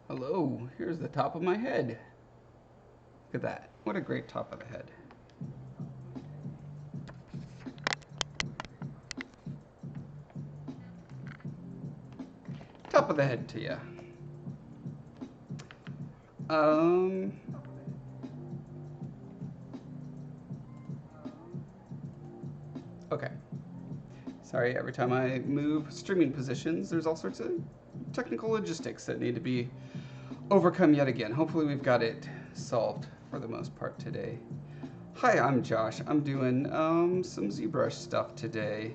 Hello, here's the top of my head. Look at that. What a great top of the head. Top of the head to you. Okay. Sorry, every time I move streaming positions, there's all sorts of technical logistics that need to be overcome yet again. Hopefully we've got it solved for the most part today. Hi, I'm Josh. I'm doing some Zbrush stuff today.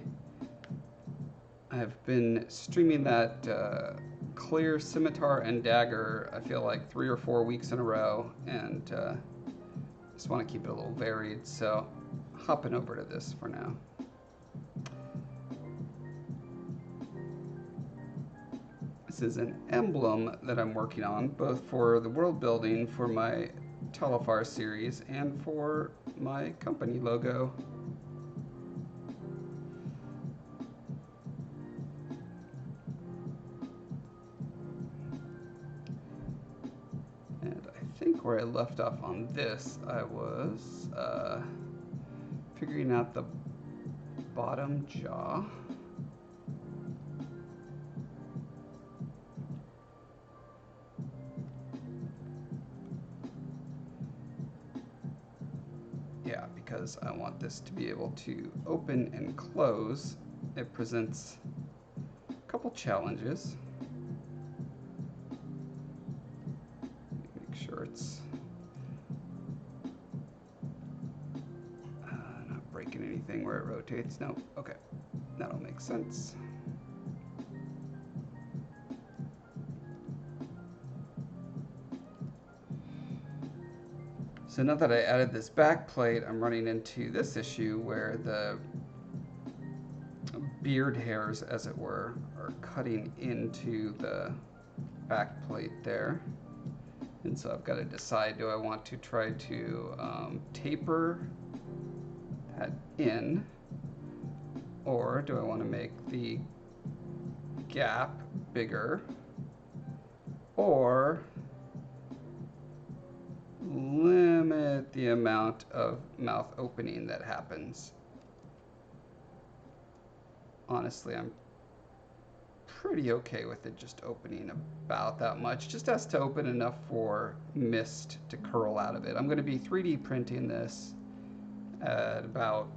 I've been streaming that clear scimitar and dagger, I feel like 3 or 4 weeks in a row, and just want to keep it a little varied, so hopping over to this for now. This is an emblem that I'm working on, both for the world building for my Telefar series and for my company logo. And I think where I left off on this, I was figuring out the bottom jaw. Yeah, because I want this to be able to open and close. It presents a couple challenges. Make sure it's not breaking anything where it rotates. No, okay, that'll make sense. So now that I added this back plate, I'm running into this issue where the beard hairs, as it were, are cutting into the back plate there. And so I've got to decide, do I want to try to taper that in, or do I want to make the gap bigger, or limit the amount of mouth opening that happens? Honestly, I'm pretty okay with it just opening about that much. Just has to open enough for mist to curl out of it. I'm going to be 3D printing this at about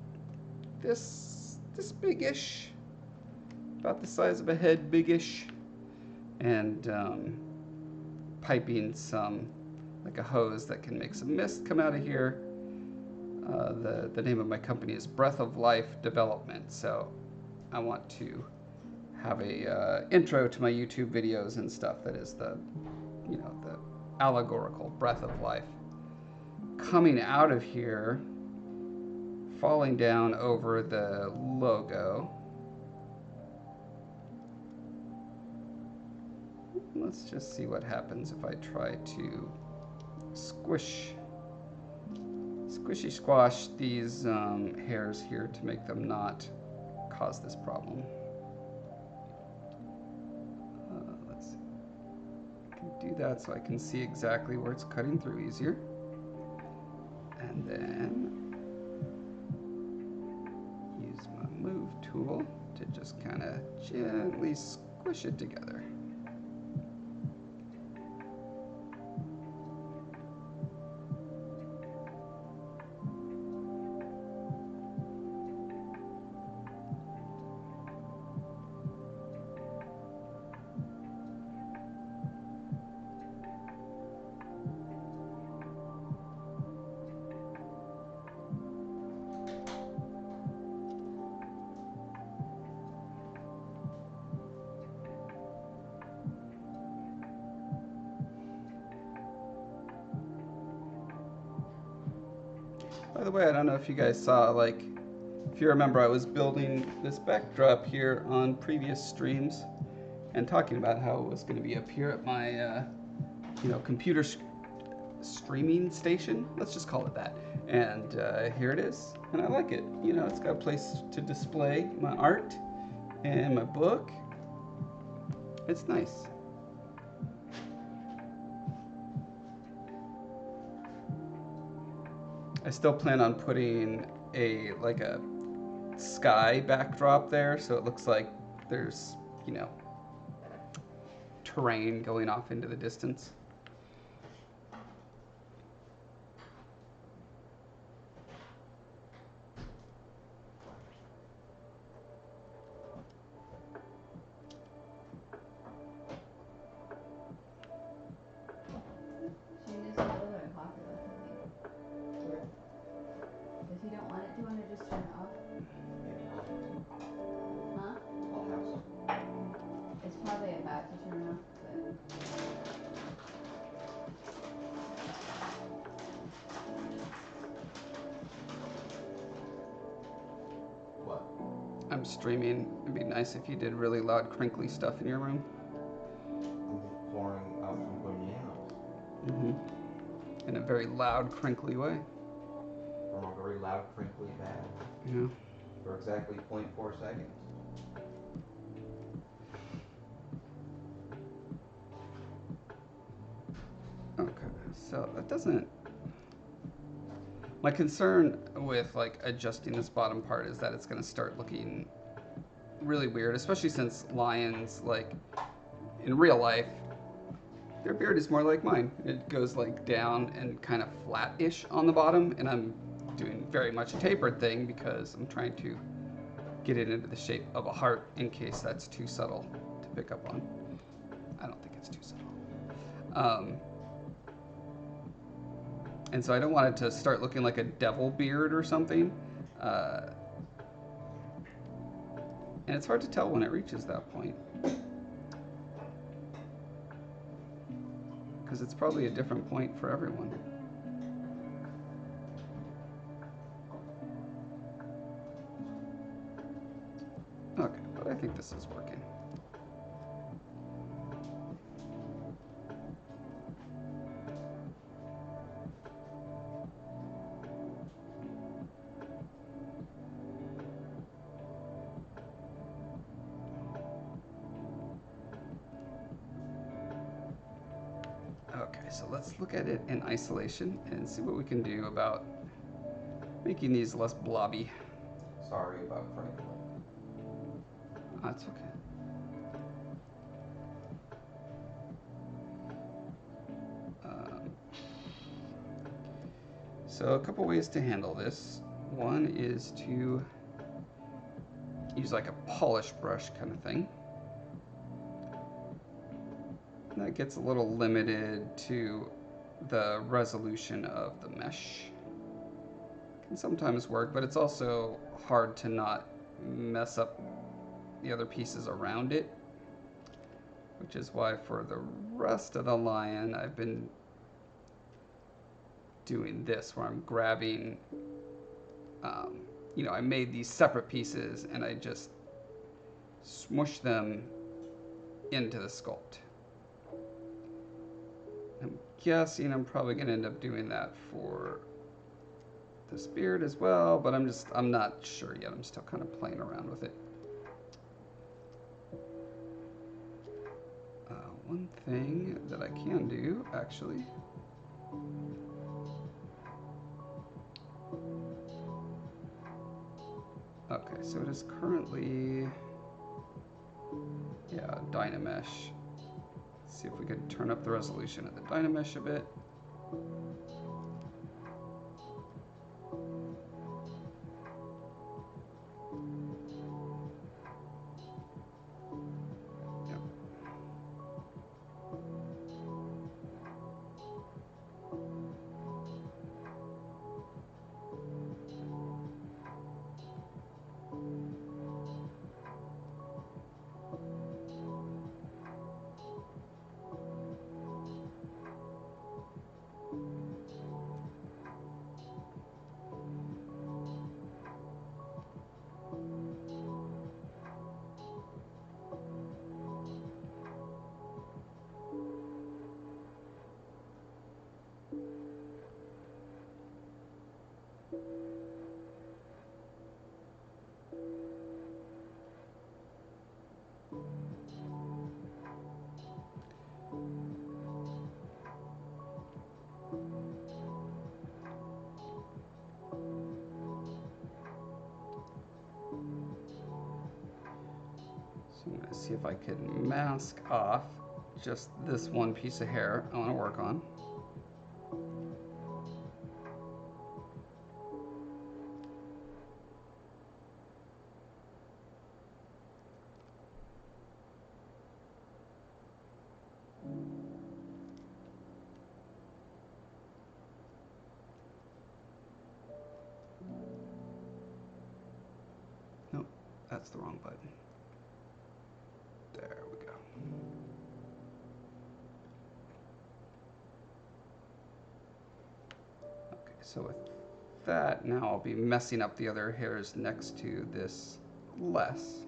this big-ish, about the size of a head, big-ish, and piping some, like a hose that can make some mist come out of here. The name of my company is Breath of Life Development, so I want to have a intro to my YouTube videos and stuff that is the, you know, the allegorical breath of life. Coming out of here, falling down over the logo. Let's just see what happens if I try to squishy squash these hairs here to make them not cause this problem. Let's see. I can do that so I can see exactly where it's cutting through easier. And then use my move tool to just kind of gently squish it together. By the way, I don't know if you guys saw, like, if you remember, I was building this backdrop here on previous streams and talking about how it was going to be up here at my, you know, computer streaming station. Let's just call it that. And here it is, and I like it. You know, it's got a place to display my art and my book. It's nice. I still plan on putting a sky backdrop there, so it looks like there's, you know, terrain going off into the distance. If you don't want it, do you want to just turn it off? Huh? It's probably about to turn off, but... What? I'm streaming. It'd be nice if you did really loud, crinkly stuff in your room. I'm pouring out some bananas. Mm-hmm. In a very loud, crinkly way. From a very loud, crinkly bag. Yeah. For exactly 0.4 seconds. Okay, so that doesn't... My concern with, like, adjusting this bottom part is that it's going to start looking really weird, especially since lions, like, in real life, their beard is more like mine. It goes, like, down and kind of flat-ish on the bottom, and I'm doing very much a tapered thing because I'm trying to get it into the shape of a heart in case that's too subtle to pick up on. I don't think it's too subtle. And so I don't want it to start looking like a devil beard or something. And it's hard to tell when it reaches that point. Because it's probably a different point for everyone. Okay, but I think this is working. Okay, so let's look at it in isolation and see what we can do about making these less blobby. Sorry about Franklin. That's okay. So a couple ways to handle this. One is to use like a polish brush kind of thing. That gets a little limited to the resolution of the mesh. Can sometimes work, but it's also hard to not mess up the other pieces around it, which is why for the rest of the lion I've been doing this, where I'm grabbing, I made these separate pieces and I just smush them into the sculpt. I'm guessing I'm probably going to end up doing that for this beard as well, but I'm not sure yet. I'm still kind of playing around with it. One thing that I can do, actually, okay, so it is currently, Dynamesh. Let's see if we can turn up the resolution of the Dynamesh a bit. So I'm going to see if I can mask off just this one piece of hair I want to work on. Nope, that's the wrong button. There we go. Okay, so with that, now I'll be messing up the other hairs next to this less.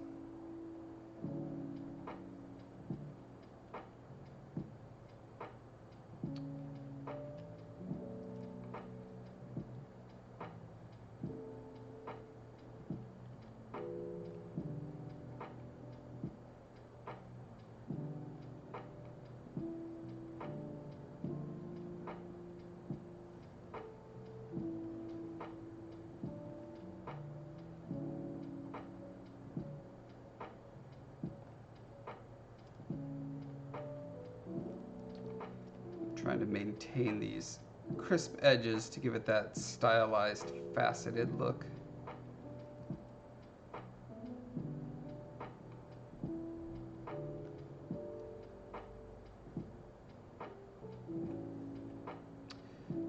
Trying to maintain these crisp edges to give it that stylized, faceted look.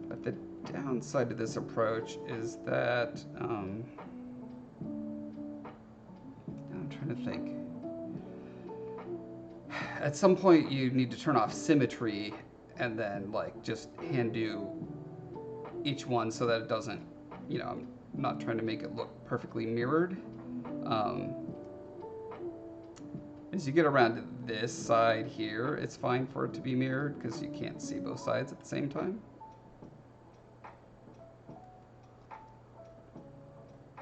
But the downside to this approach is that, I'm trying to think. At some point you need to turn off symmetry and then like just hand do each one so that it doesn't, I'm not trying to make it look perfectly mirrored. As you get around to this side here, it's fine for it to be mirrored because you can't see both sides at the same time.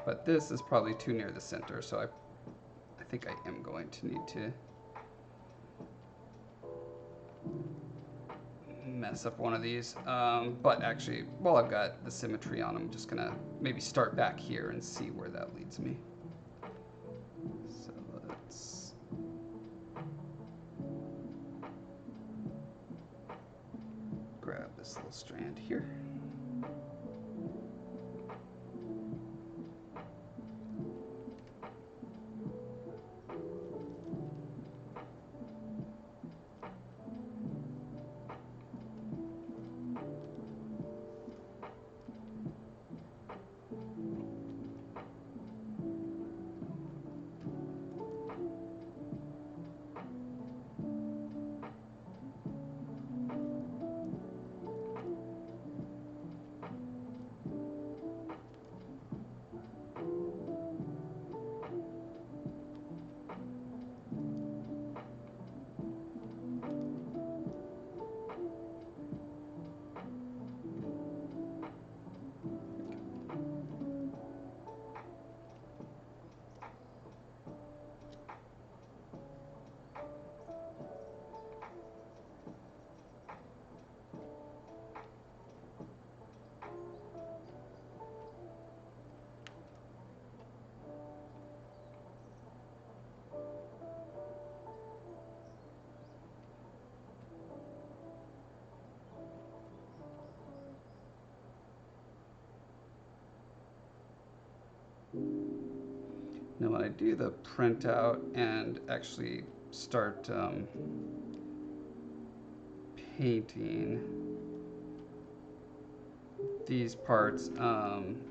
But this is probably too near the center, so I think I am going to need to mess up one of these. But actually, while I've got the symmetry on, I'm just gonna maybe start back here and see where that leads me. So let's grab this little strand here. Now when I do the printout and actually start painting these parts, I'm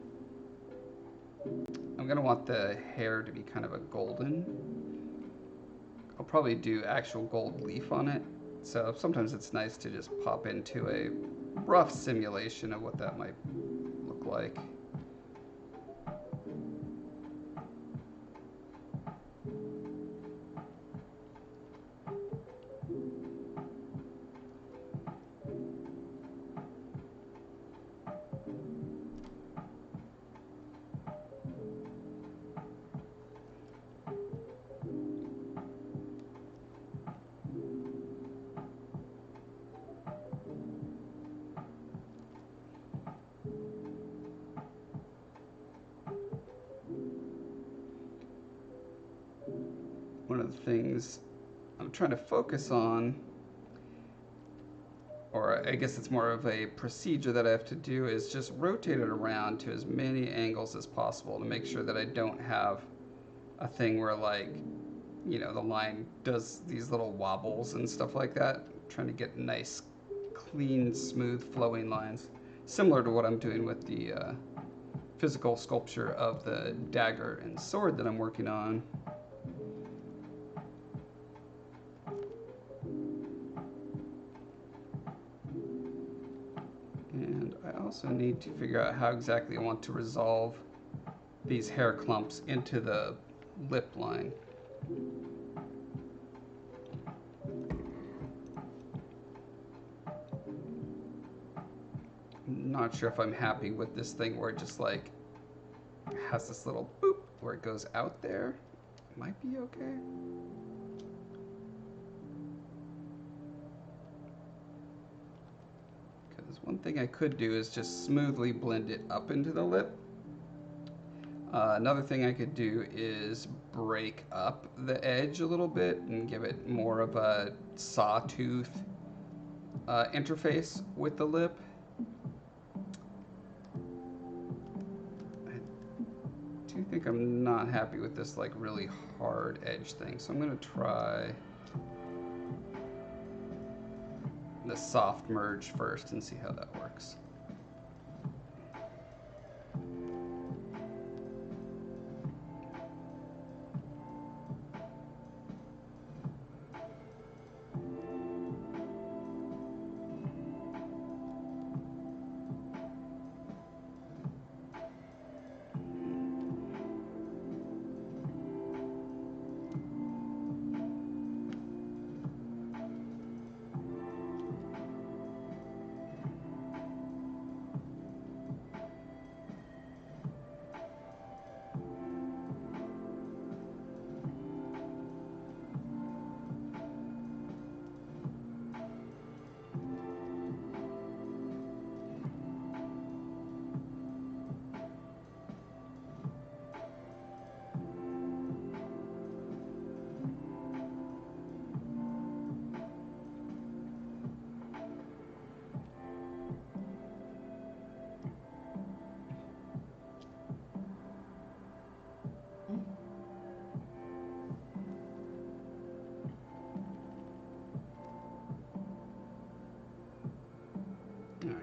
gonna want the hair to be kind of a golden. I'll probably do actual gold leaf on it. So sometimes it's nice to just pop into a rough simulation of what that might look like. One of the things I'm trying to focus on, or I guess it's more of a procedure that I have to do, is just rotate it around to as many angles as possible to make sure that I don't have a thing where, like, you know, the line does these little wobbles and stuff like that. I'm trying to get nice, clean, smooth, flowing lines, similar to what I'm doing with the physical sculpture of the dagger and sword that I'm working on. And I also need to figure out how exactly I want to resolve these hair clumps into the lip line. I'm not sure if I'm happy with this thing where it just like has this little boop where it goes out there. It might be okay. Because one thing I could do is just smoothly blend it up into the lip. Another thing I could do is break up the edge a little bit and give it more of a sawtooth interface with the lip. I do think I'm not happy with this like really hard edge thing, so I'm gonna try the soft merge first and see how that works.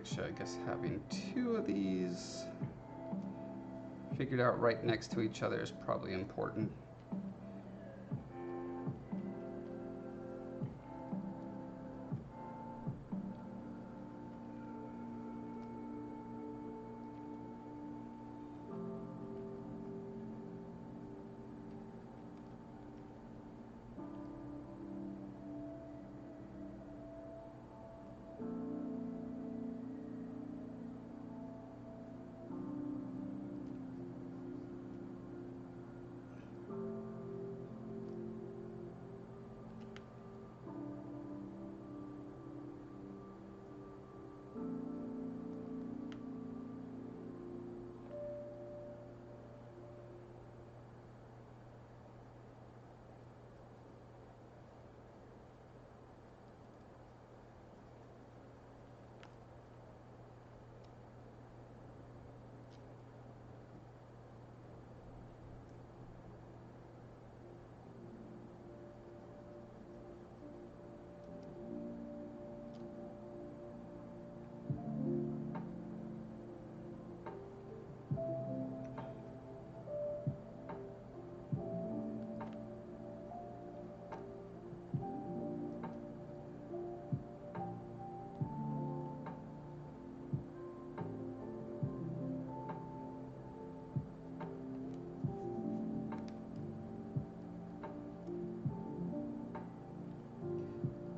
Actually, I guess having two of these figured out right next to each other is probably important.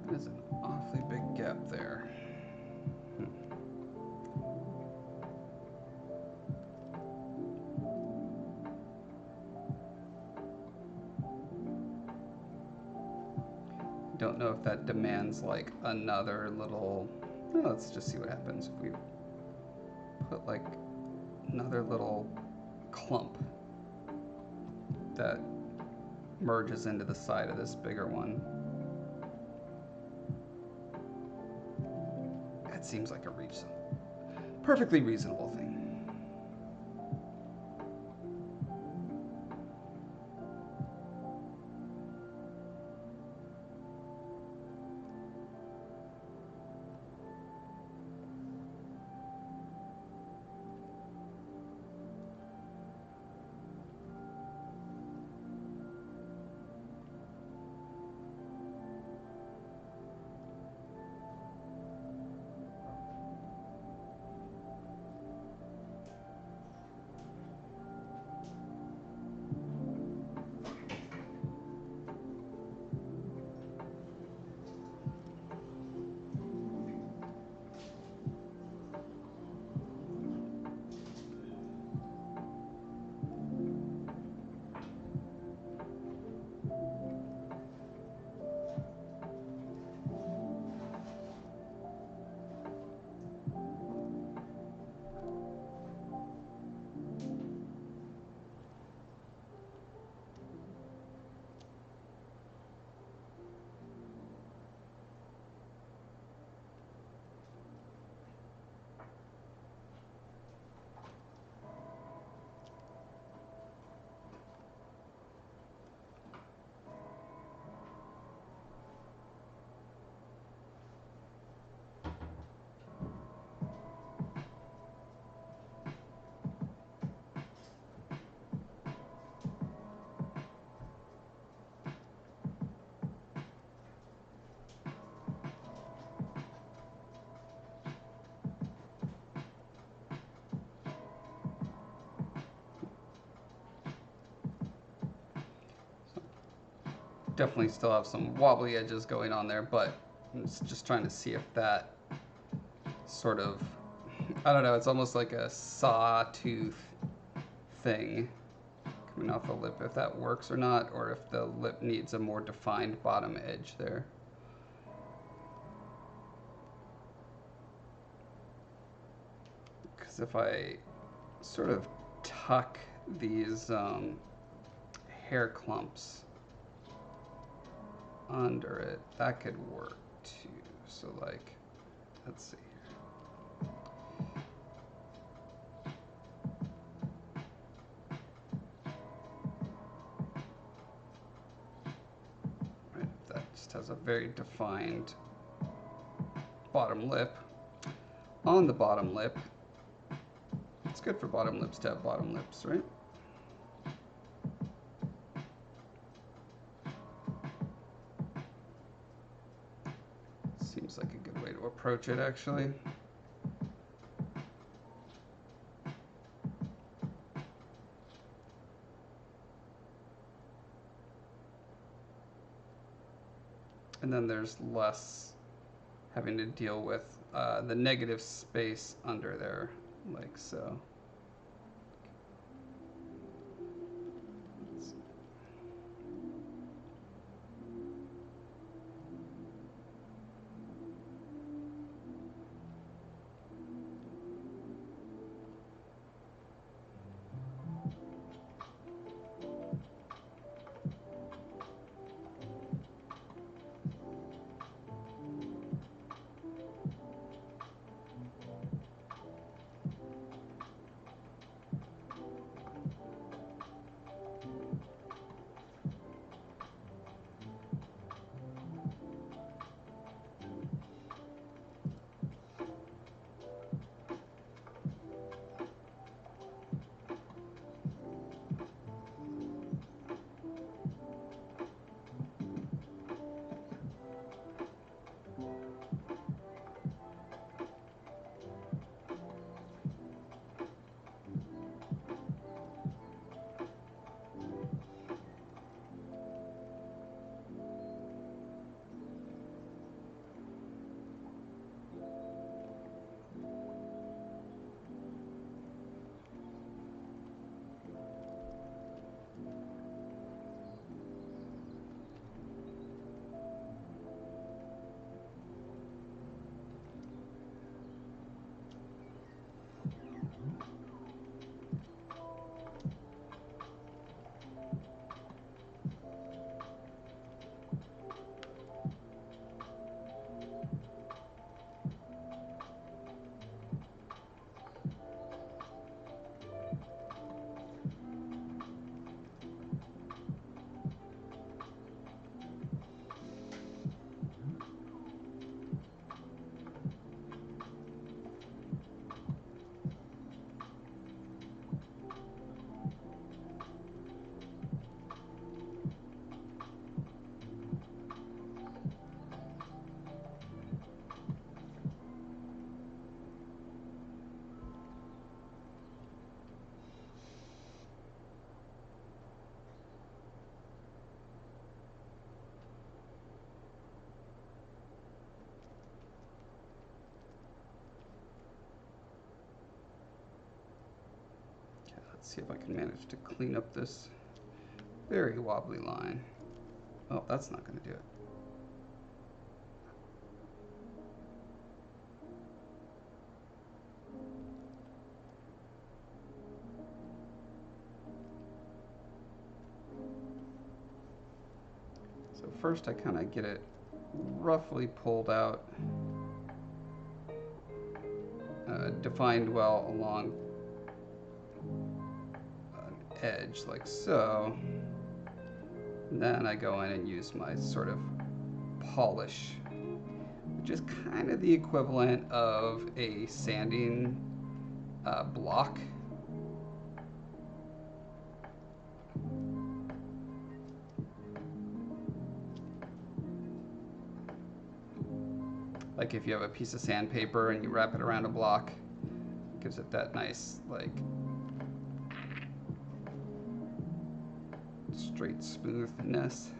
There's an awfully big gap there. Don't know if that demands like another little, well, let's just see what happens if we put like another little clump that merges into the side of this bigger one. That seems like a perfectly reasonable thing. Definitely still have some wobbly edges going on there, but I'm just trying to see if that sort of, I don't know, it's almost like a sawtooth thing coming off the lip, if that works or not, or if the lip needs a more defined bottom edge there. Because if I sort of tuck these hair clumps under it, that could work too. So like, let's see here. Right, that just has a very defined bottom lip. on the bottom lip. It's good for bottom lips to have bottom lips, right? Seems like a good way to approach it, actually. And then there's less having to deal with the negative space under there, like so. Let's see if I can manage to clean up this very wobbly line. Oh, that's not going to do it. So first I kind of get it roughly pulled out, defined well along edge like so. And then I go in and use my sort of polish, which is kind of the equivalent of a sanding block. Like if you have a piece of sandpaper and you wrap it around a block, it gives it that nice, like, straight smoothness.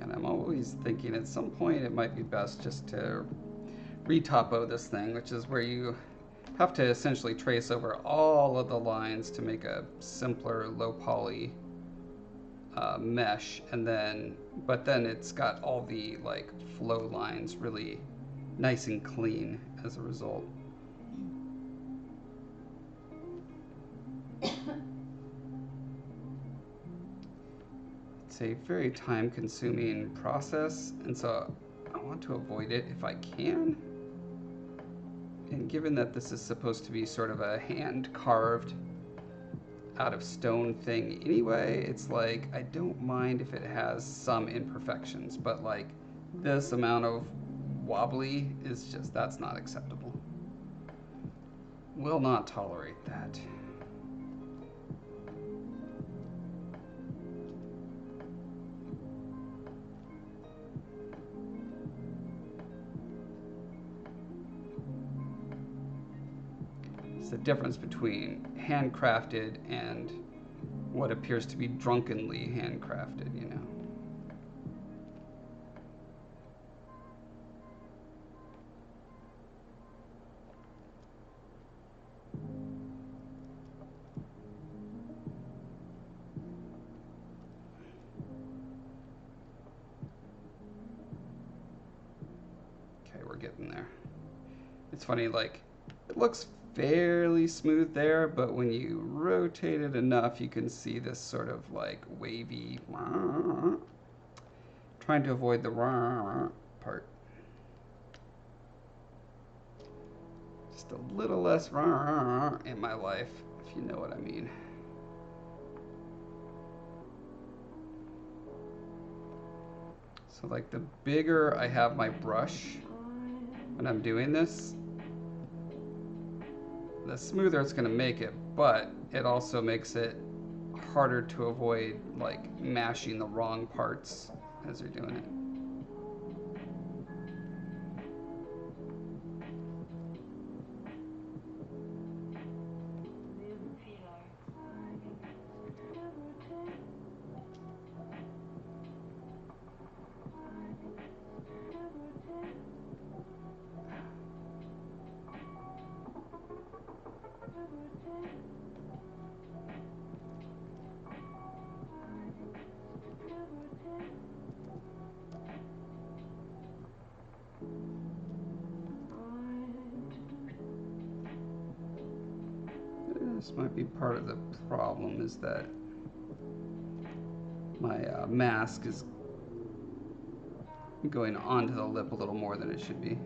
And I'm always thinking at some point it might be best just to retopo this thing, which is where you have to essentially trace over all of the lines to make a simpler low poly mesh, and then it's got all the like flow lines really nice and clean as a result. Let's It's a very time-consuming process, and so I want to avoid it if I can. And given that this is supposed to be sort of a hand-carved out of stone thing anyway, it's like I don't mind if it has some imperfections, but like this amount of wobbly is just, that's not acceptable. Will not tolerate that. It's the difference between handcrafted and what appears to be drunkenly handcrafted, you know. Okay, we're getting there. It's funny, like, it looks fairly smooth there, but when you rotate it enough, you can see this sort of like wavy, trying to avoid the part. Just a little less in my life, if you know what I mean. So like the bigger I have my brush when I'm doing this, the smoother it's gonna make it, but it also makes it harder to avoid like mashing the wrong parts as you're doing it. This might be part of the problem, is that my mask is going onto the lip a little more than it should be.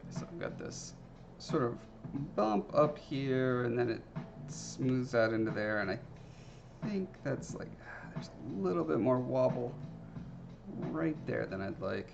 So I've got this sort of bump up here, and then it smooths out into there, and I think that's like, there's a little bit more wobble right there than I'd like.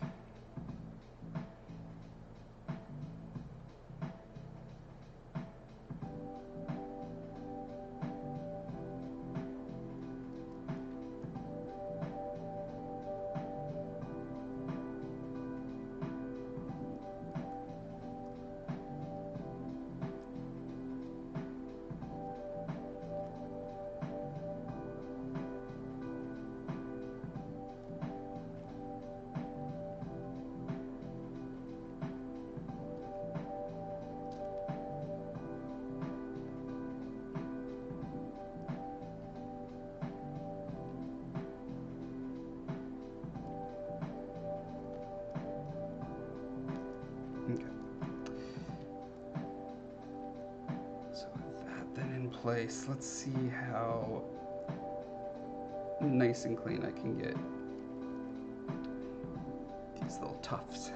Okay. So with that then in place, let's see how nice and clean I can get these little tufts.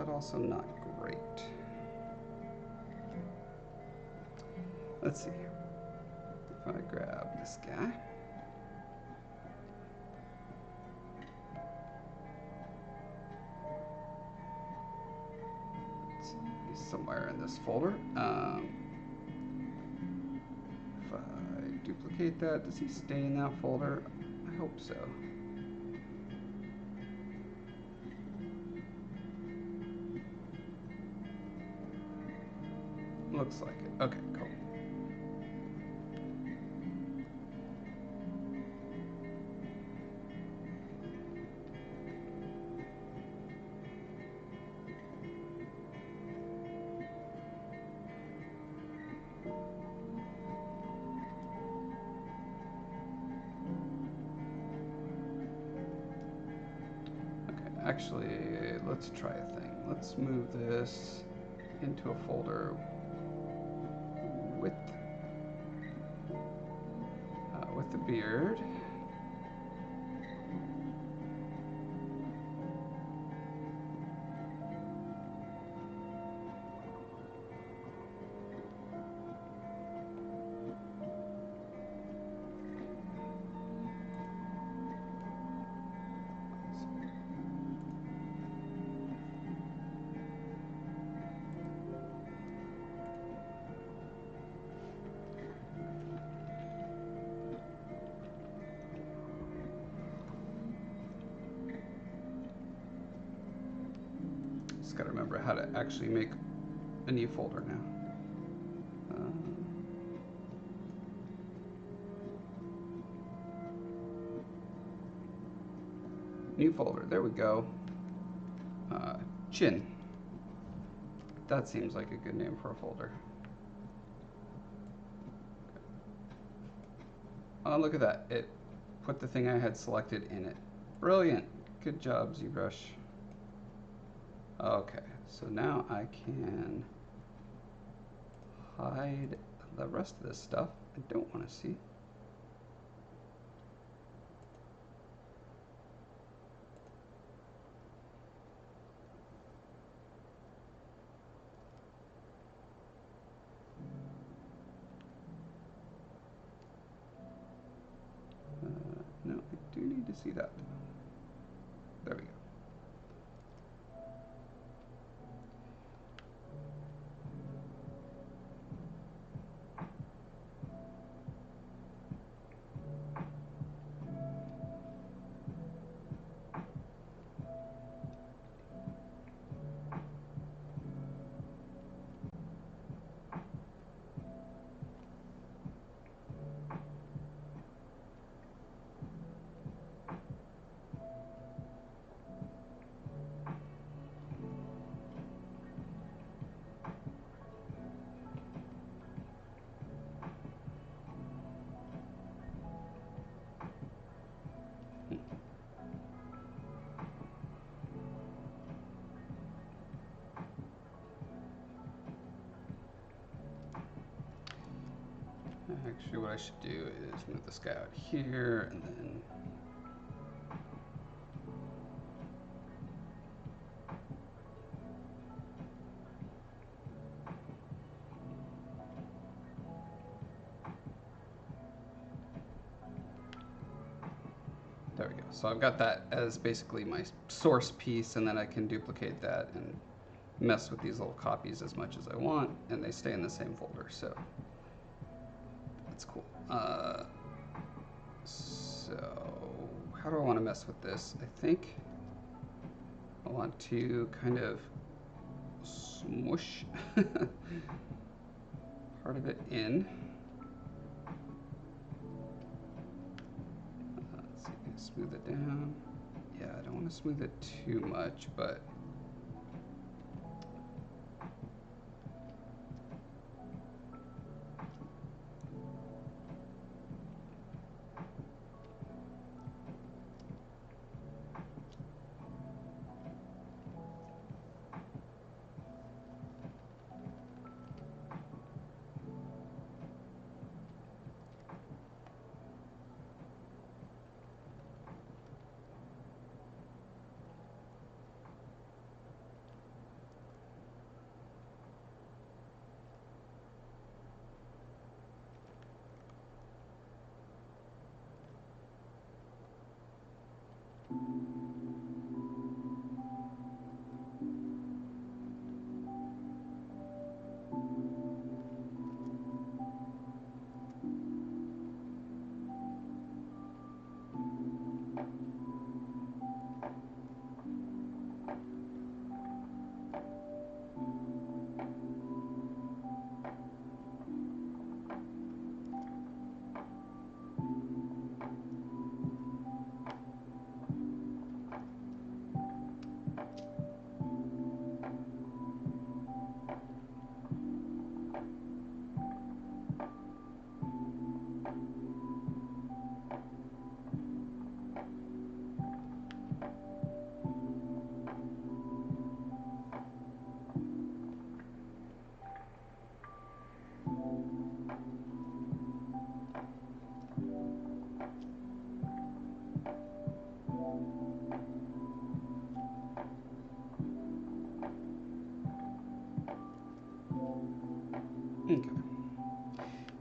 but also not great. Let's see. If I grab this guy. He's somewhere in this folder. If I duplicate that, does he stay in that folder? I hope so. Looks like it. Okay, cool. Actually, let's try a thing. Let's move this into a folder with the beard. Just gotta remember how to actually make a new folder now. New folder, there we go. Chin. That seems like a good name for a folder. Oh, look at that. It put the thing I had selected in it. Brilliant. Good job, Zbrush. Okay, so now I can hide the rest of this stuff I don't want to see. No, I do need to see that. There we go. Actually, what I should do is move this guy out here, and then there we go. So I've got that as basically my source piece, and then I can duplicate that and mess with these little copies as much as I want, and they stay in the same folder, so that's cool. So how do I want to mess with this? I think I want to kind of smush part of it in. Let's see, smooth it down. Yeah, I don't want to smooth it too much, but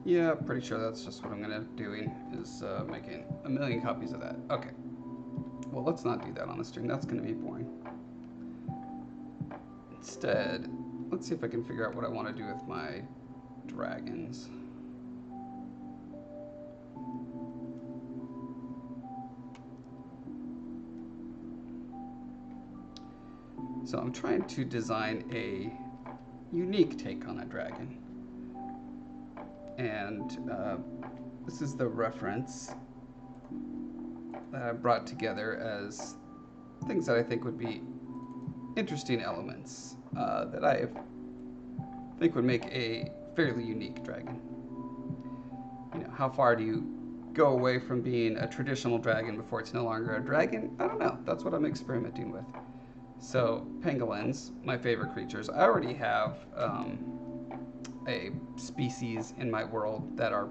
Yeah, pretty sure that's just what I'm gonna doing is making a million copies of that. Okay. Well, let's not do that on the string. That's gonna be boring. Instead, let's see if I can figure out what I want to do with my dragons. So I'm trying to design a unique take on a dragon. And this is the reference that I brought together as things that I think would be interesting elements that I think would make a fairly unique dragon. You know, how far do you go away from being a traditional dragon before it's no longer a dragon? I don't know. That's what I'm experimenting with. So, pangolins, my favorite creatures. I already have a species in my world that are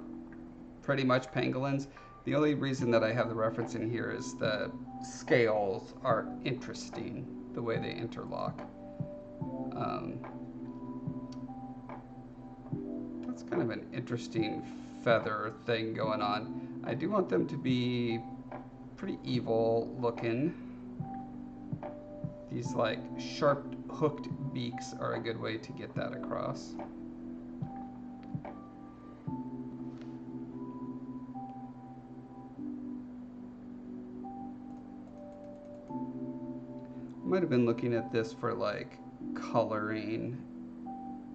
pretty much pangolins. The only reason that I have the reference in here is the scales are interesting, the way they interlock. That's kind of an interesting feather thing going on. I do want them to be pretty evil looking. These like sharp hooked beaks are a good way to get that across. Might have been looking at this for like coloring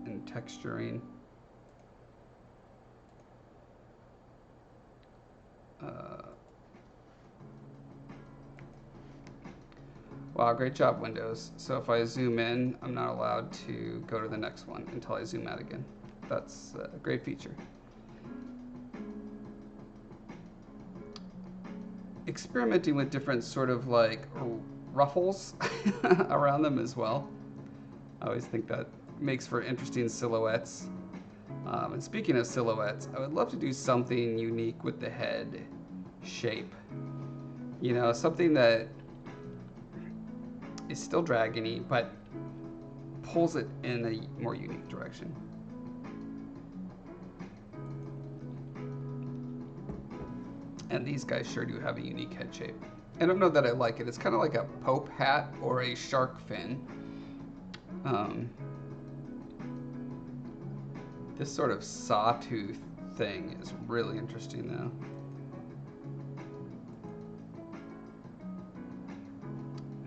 and texturing. Wow, great job, Windows. So if I zoom in, I'm not allowed to go to the next one until I zoom out again. That's a great feature. Experimenting with different sort of like ruffles around them as well. I always think that makes for interesting silhouettes. And speaking of silhouettes, I would love to do something unique with the head shape. You know, something that is still dragony, but pulls it in a more unique direction. And these guys sure do have a unique head shape. I don't know that I like it. It's kind of like a Pope hat or a shark fin. This sort of sawtooth thing is really interesting though.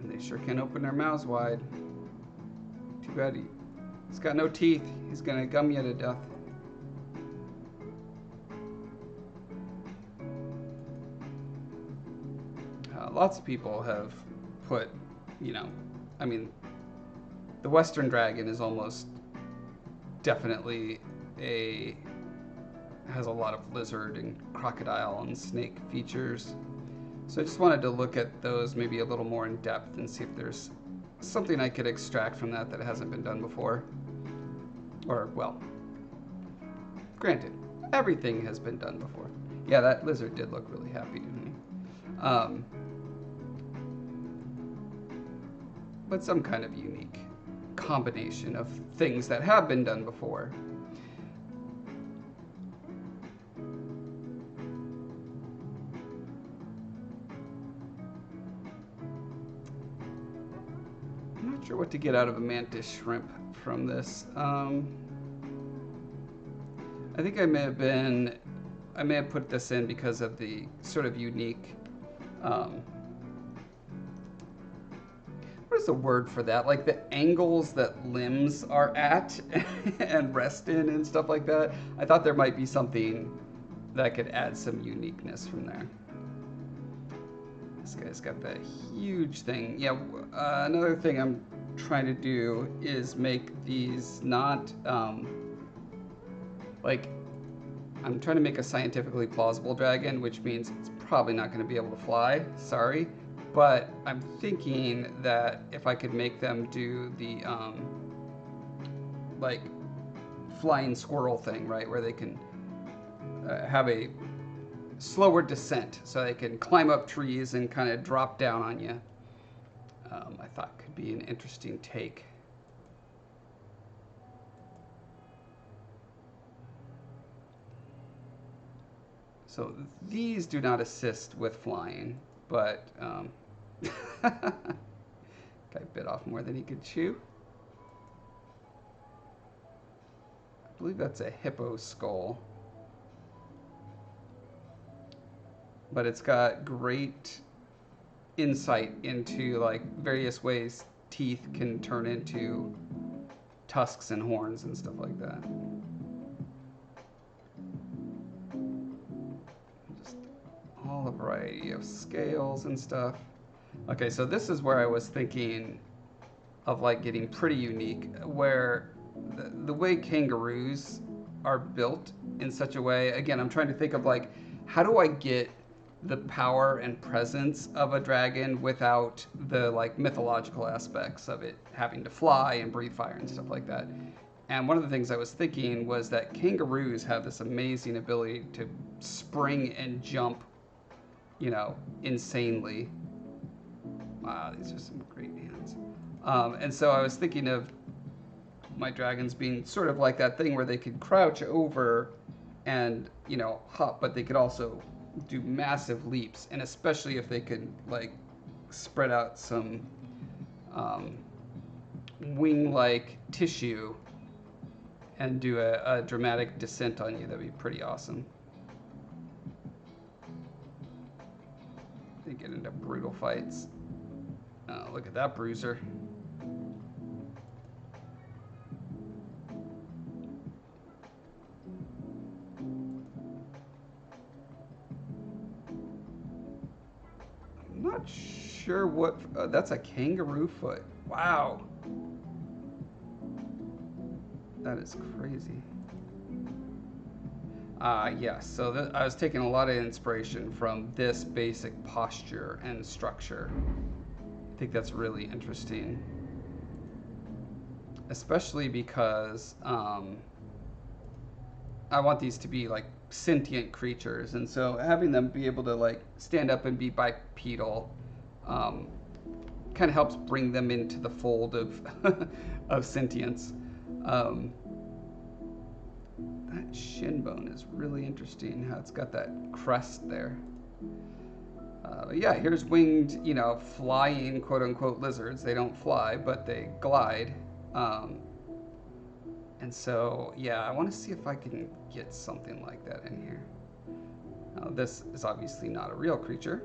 And they sure can open their mouths wide. Too bad he's got no teeth. He's gonna gum you to death. Lots of people have put, you know, I mean, the Western dragon is almost definitely has a lot of lizard and crocodile and snake features. So I just wanted to look at those maybe a little more in depth and see if there's something I could extract from that hasn't been done before. Or, well, granted, everything has been done before. Yeah, that lizard did look really happy, didn't he? But some kind of unique combination of things that have been done before. I'm not sure what to get out of a mantis shrimp from this. I think I may have put this in because of the sort of unique, what is the word for that? Like the angles that limbs are at and rest in and stuff like that. I thought there might be something that could add some uniqueness from there. This guy's got that huge thing. Yeah, another thing I'm trying to do is make these not, like, I'm trying to make a scientifically plausible dragon, which means it's probably not going to be able to fly. Sorry. But I'm thinking that if I could make them do the, like, flying squirrel thing, right, where they can have a slower descent, so they can climb up trees and kind of drop down on you, I thought could be an interesting take. So these do not assist with flying, but guy bit off more than he could chew. I believe that's a hippo skull. But it's got great insight into like various ways teeth can turn into tusks and horns and stuff like that. Just all a variety of scales and stuff. Okay, so this is where I was thinking of like getting pretty unique, where the way kangaroos are built in such a way, again, I'm trying to think of like, how do I get the power and presence of a dragon without the like mythological aspects of it having to fly and breathe fire and stuff like that. And one of the things I was thinking was that kangaroos have this amazing ability to spring and jump, you know, insanely. Wow, these are some great hands. And so I was thinking of my dragons being sort of like that thing where they could crouch over and, you know, hop, but they could also do massive leaps, and especially if they could like spread out some wing-like tissue and do a dramatic descent on you, that'd be pretty awesome. They get into brutal fights. Look at that bruiser. Not sure what that's a kangaroo foot. Wow, that is crazy. Yes, so I was taking a lot of inspiration from this basic posture and structure. I think that's really interesting, especially because I want these to be like sentient creatures, and so having them be able to like stand up and be bipedal kind of helps bring them into the fold of of sentience. That shin bone is really interesting, how it's got that crest there. Yeah, here's winged, you know, flying quote unquote lizards. They don't fly, but they glide. And so, yeah, I want to see if I can get something like that in here. Now, this is obviously not a real creature,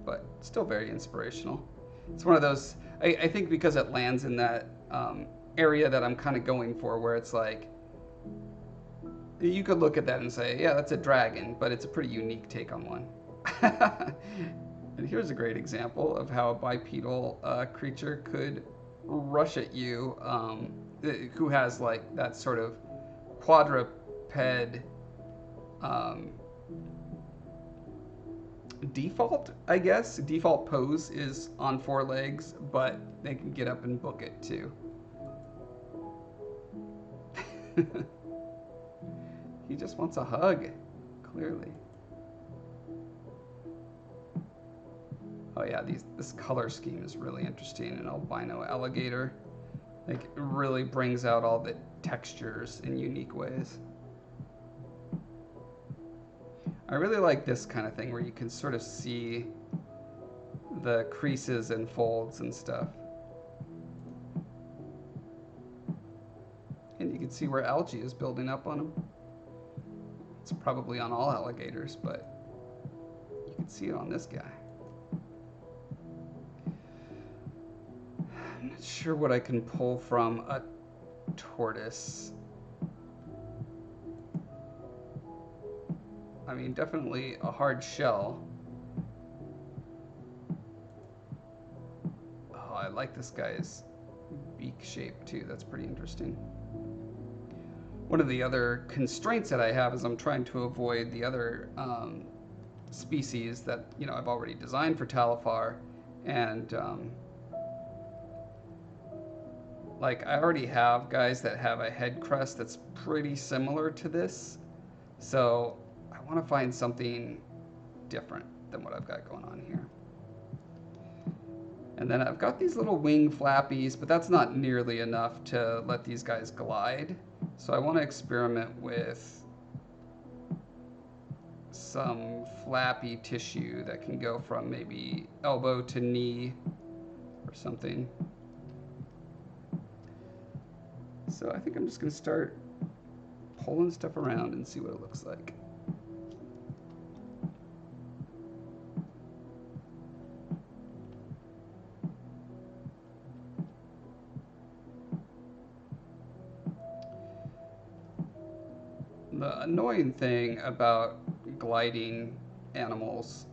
but still very inspirational. It's one of those, I think because it lands in that area that I'm kind of going for, where it's like, you could look at that and say, yeah, that's a dragon, but it's a pretty unique take on one. And here's a great example of how a bipedal creature could rush at you, who has like that sort of quadruped default, I guess. Default pose is on 4 legs, but they can get up and book it too. He just wants a hug, clearly. Oh yeah, this color scheme is really interesting. An albino alligator, like, it really brings out all the textures in unique ways. I really like this kind of thing where you can sort of see the creases and folds and stuff. And you can see where algae is building up on them. It's probably on all alligators, but you can see it on this guy. I'm not sure what I can pull from a tortoise. I mean, definitely a hard shell. Oh, I like this guy's beak shape too. That's pretty interesting. One of the other constraints that I have is I'm trying to avoid the other species that, you know, I've already designed for Talifar, and like, I already have guys that have a head crest that's pretty similar to this, so I want to find something different than what I've got going on here. And then I've got these little wing flappies, but that's not nearly enough to let these guys glide. So I want to experiment with some flappy tissue that can go from maybe elbow to knee or something. So I think I'm just gonna start pulling stuff around and see what it looks like. The annoying thing about gliding animals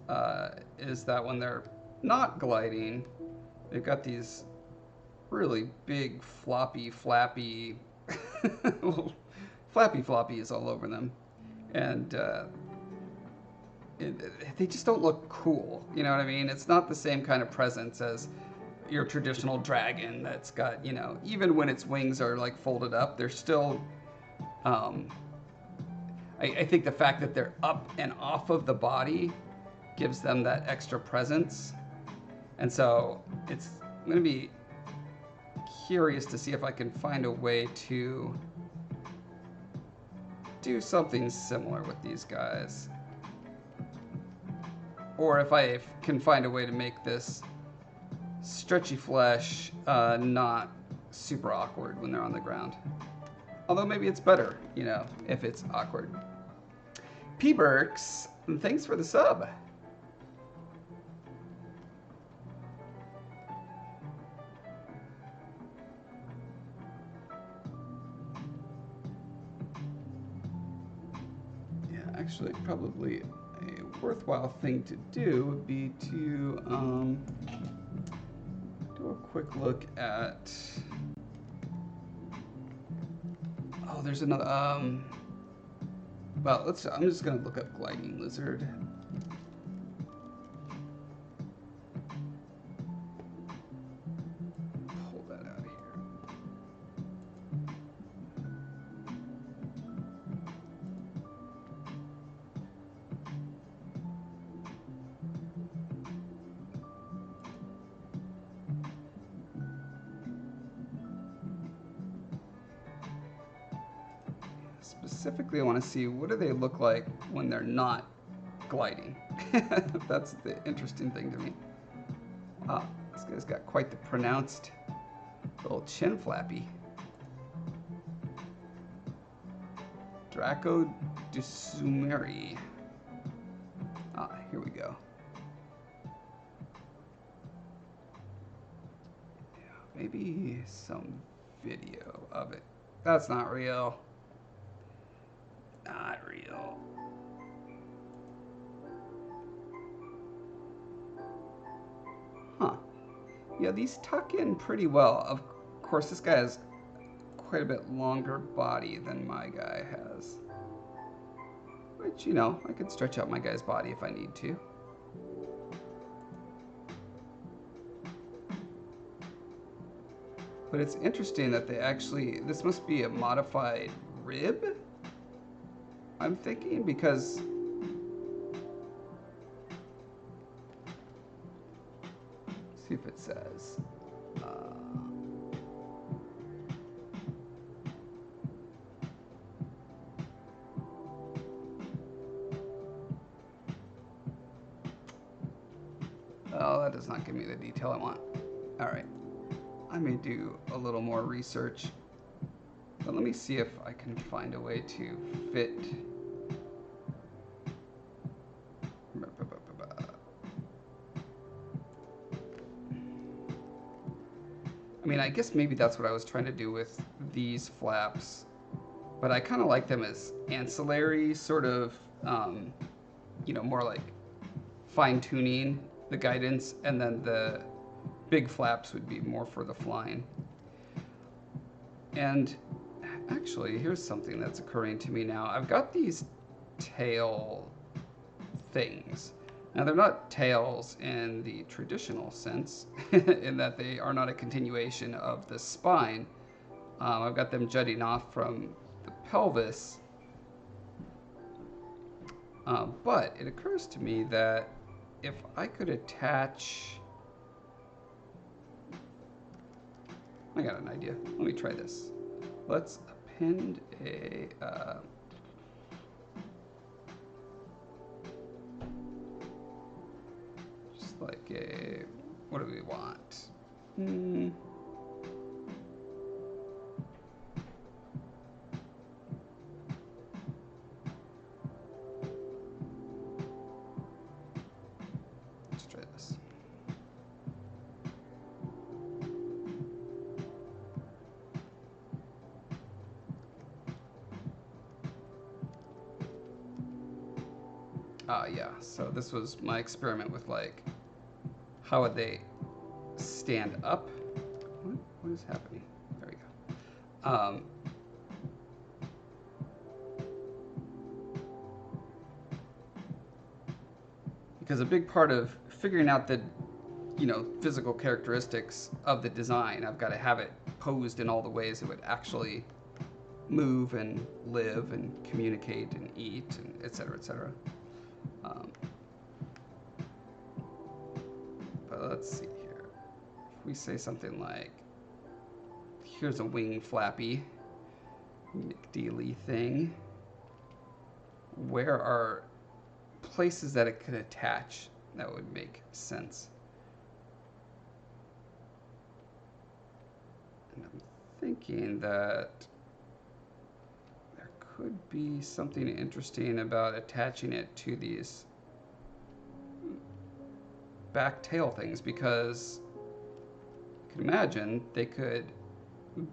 is that when they're not gliding, they've got these really big floppy flappies all over them, and they just don't look cool. You know what I mean? It's not the same kind of presence as your traditional dragon that's got, you know, even when its wings are like folded up, they're still I think the fact that they're up and off of the body gives them that extra presence. And so I'm going to be curious to see if I can find a way to do something similar with these guys. Or if I can find a way to make this stretchy flesh not super awkward when they're on the ground. Although maybe it's better, you know, if it's awkward. P-Burks, thanks for the sub. Yeah, actually, probably a worthwhile thing to do would be to do a quick look at. Oh, there's another. Well, I'm just gonna look up gliding lizard. Pull that out of here. Specifically, I want to see what do they look like when they're not gliding. That's the interesting thing to me. Wow, this guy's got quite the pronounced little chin flappy. Draco Dusumeri. Ah, here we go. Yeah, maybe some video of it. That's not real. Not real. Huh. Yeah, these tuck in pretty well. Of course, this guy has quite a bit longer body than my guy has. Which, you know, I could stretch out my guy's body if I need to. But it's interesting that they actually, this must be a modified rib, I'm thinking, because see if it says. Oh, that does not give me the detail I want. All right, I may do a little more research, but let me see if I can find a way to fit. I mean, I guess maybe that's what I was trying to do with these flaps, but I kind of like them as ancillary, sort of, you know, more like fine-tuning the guidance, and then the big flaps would be more for the flying. And actually, here's something that's occurring to me now. I've got these tail things. Now, they're not tails in the traditional sense, in that they are not a continuation of the spine. I've got them jutting off from the pelvis. But it occurs to me that if I could attach... I got an idea. Let me try this. Let's append a... like a, what do we want? Let's try this. Yeah, so this was my experiment with like, how would they stand up? What is happening? There we go. Because a big part of figuring out the, physical characteristics of the design, I've got to have it posed in all the ways it would actually move and live and communicate and eat and et cetera, et cetera. But let's see here. If we say something like, here's a wing flappy McDeely thing, where are places that it could attach that would make sense? And I'm thinking that there could be something interesting about attaching it to these back tail things, because you can imagine they could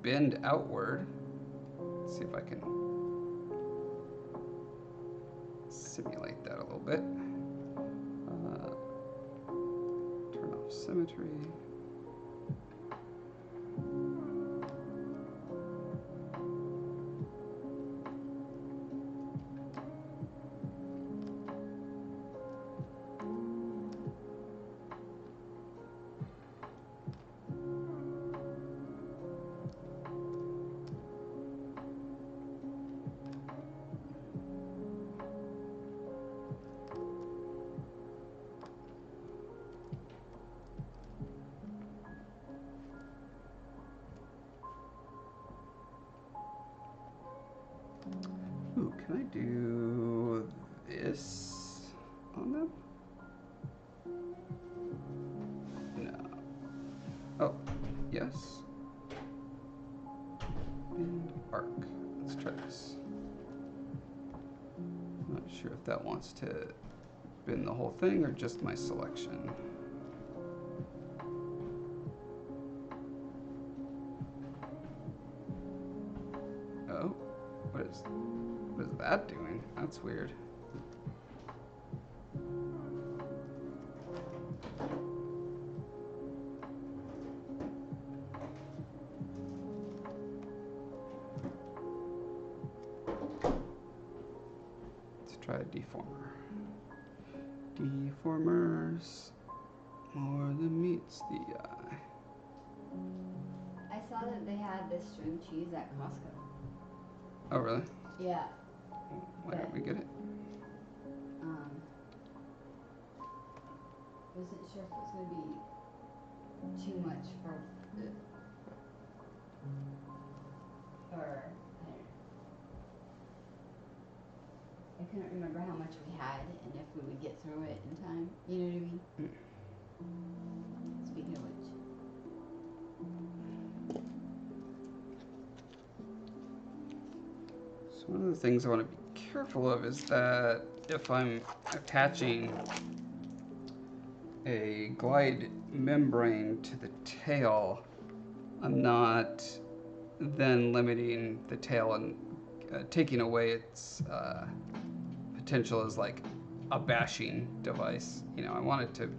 bend outward. Let's see if I can simulate that a little bit. Turn off symmetry. Ooh, can I do this on them? No. Oh, yes. And arc. Let's try this. Not sure if that wants to bend the whole thing or just my selection. Oh, what is that doing? That's weird. Let's try a deformer. Deformers, more than meets the eye. I saw that they had this string cheese at Costco. Oh, really? Yeah. Why did we get it? Wasn't sure if it was going to be too much for the, or I couldn't remember how much we had and if we would get through it in time. You know what I mean? Speaking of which. So one of the things I want to be careful of is that if I'm attaching a glide membrane to the tail, I'm not then limiting the tail and taking away its potential as like a bashing device. I want it to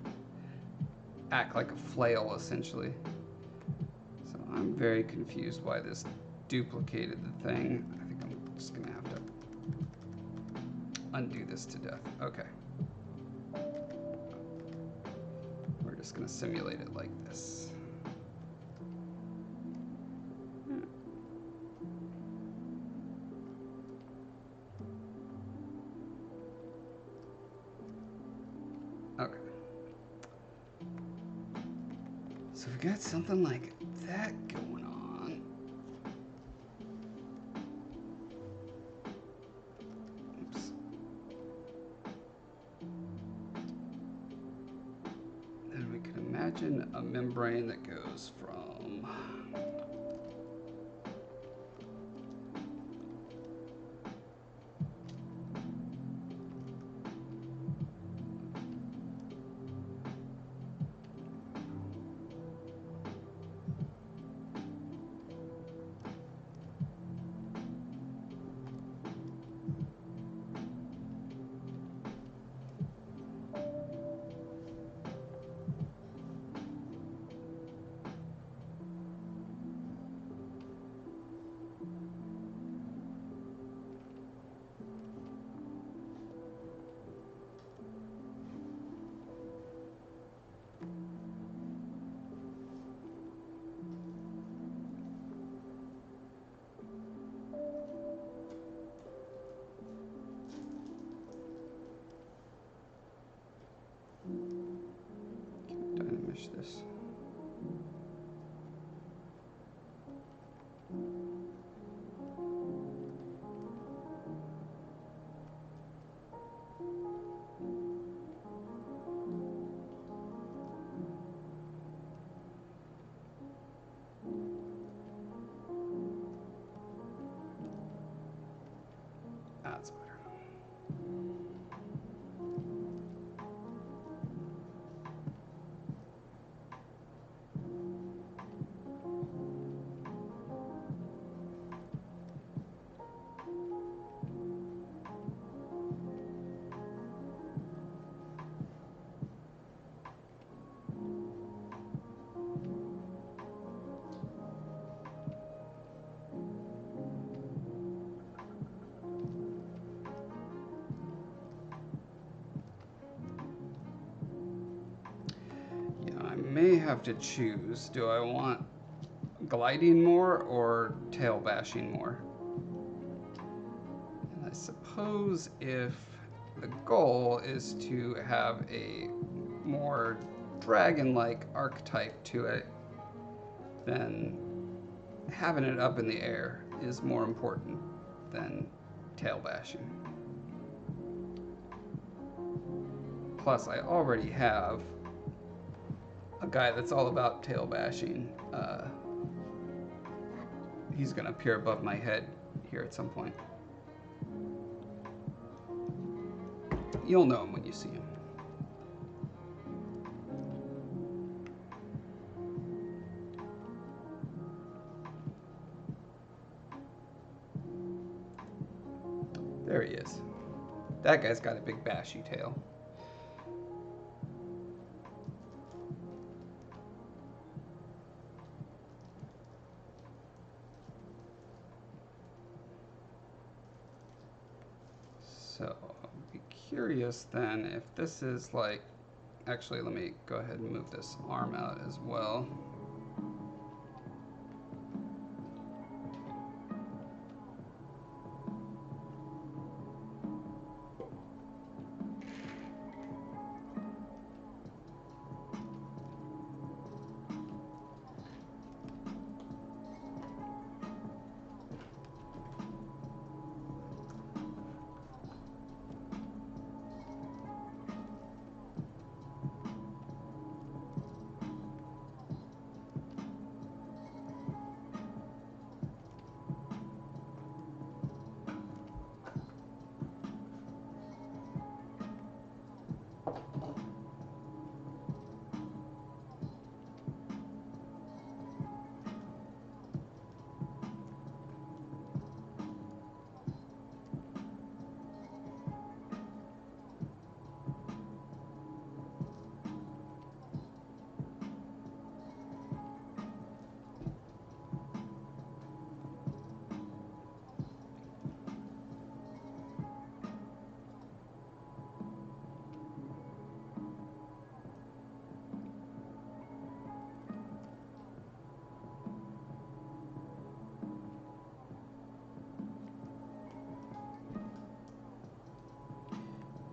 act like a flail essentially. So I'm very confused why this duplicated the thing. I think I'm just gonna have to undo this to death. Okay. We're just gonna simulate it like this. Okay. So we've got something like that going on. Oops. imagine a membrane that goes from dynamish this. That's better. Yeah, I may have to choose. Do I want gliding more or tail bashing more? And I suppose if the goal is to have a more dragon-like archetype to it, then having it up in the air is more important than tail bashing. Plus, I already have a guy that's all about tail bashing. He's gonna appear above my head here at some point. You'll know him when you see him. There he is. That guy's got a big bashy tail. So I'll be curious then if this is like, actually let me go ahead and move this arm out as well.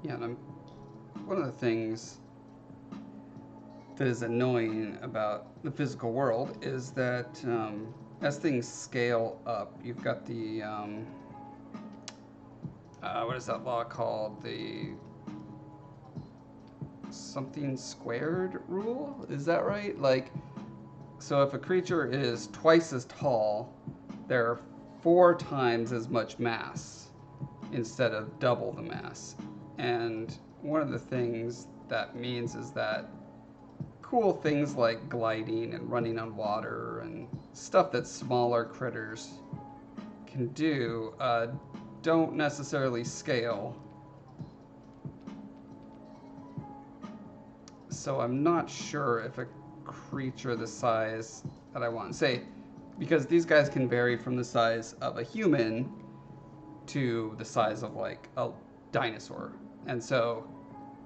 Yeah, and one of the things that is annoying about the physical world is that as things scale up, you've got the, what is that law called? The something squared rule. Is that right? Like, so if a creature is twice as tall, they're 4 times as much mass instead of double the mass. And one of the things that means is that cool things like gliding and running on water and stuff that smaller critters can do don't necessarily scale. So I'm not sure if a creature the size that I want, say, because these guys can vary from the size of a human to the size of like a dinosaur. And so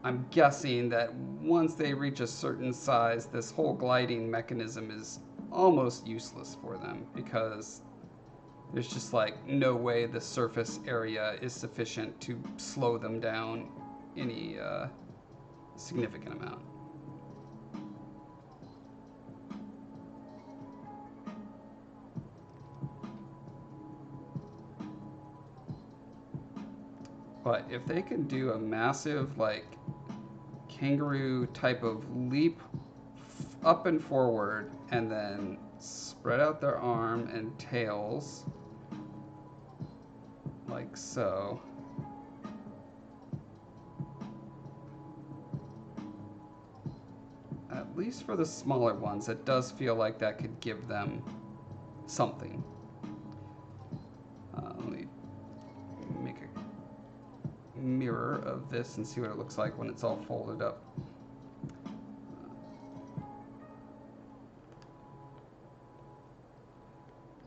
I'm guessing that once they reach a certain size, this whole gliding mechanism is almost useless for them because there's just like no way the surface area is sufficient to slow them down any significant amount. But if they can do a massive like kangaroo type of leap up and forward and then spread out their arm and tails like so. At least for the smaller ones, it does feel like that could give them something. Let me make a mirror of this and see what it looks like when it's all folded up.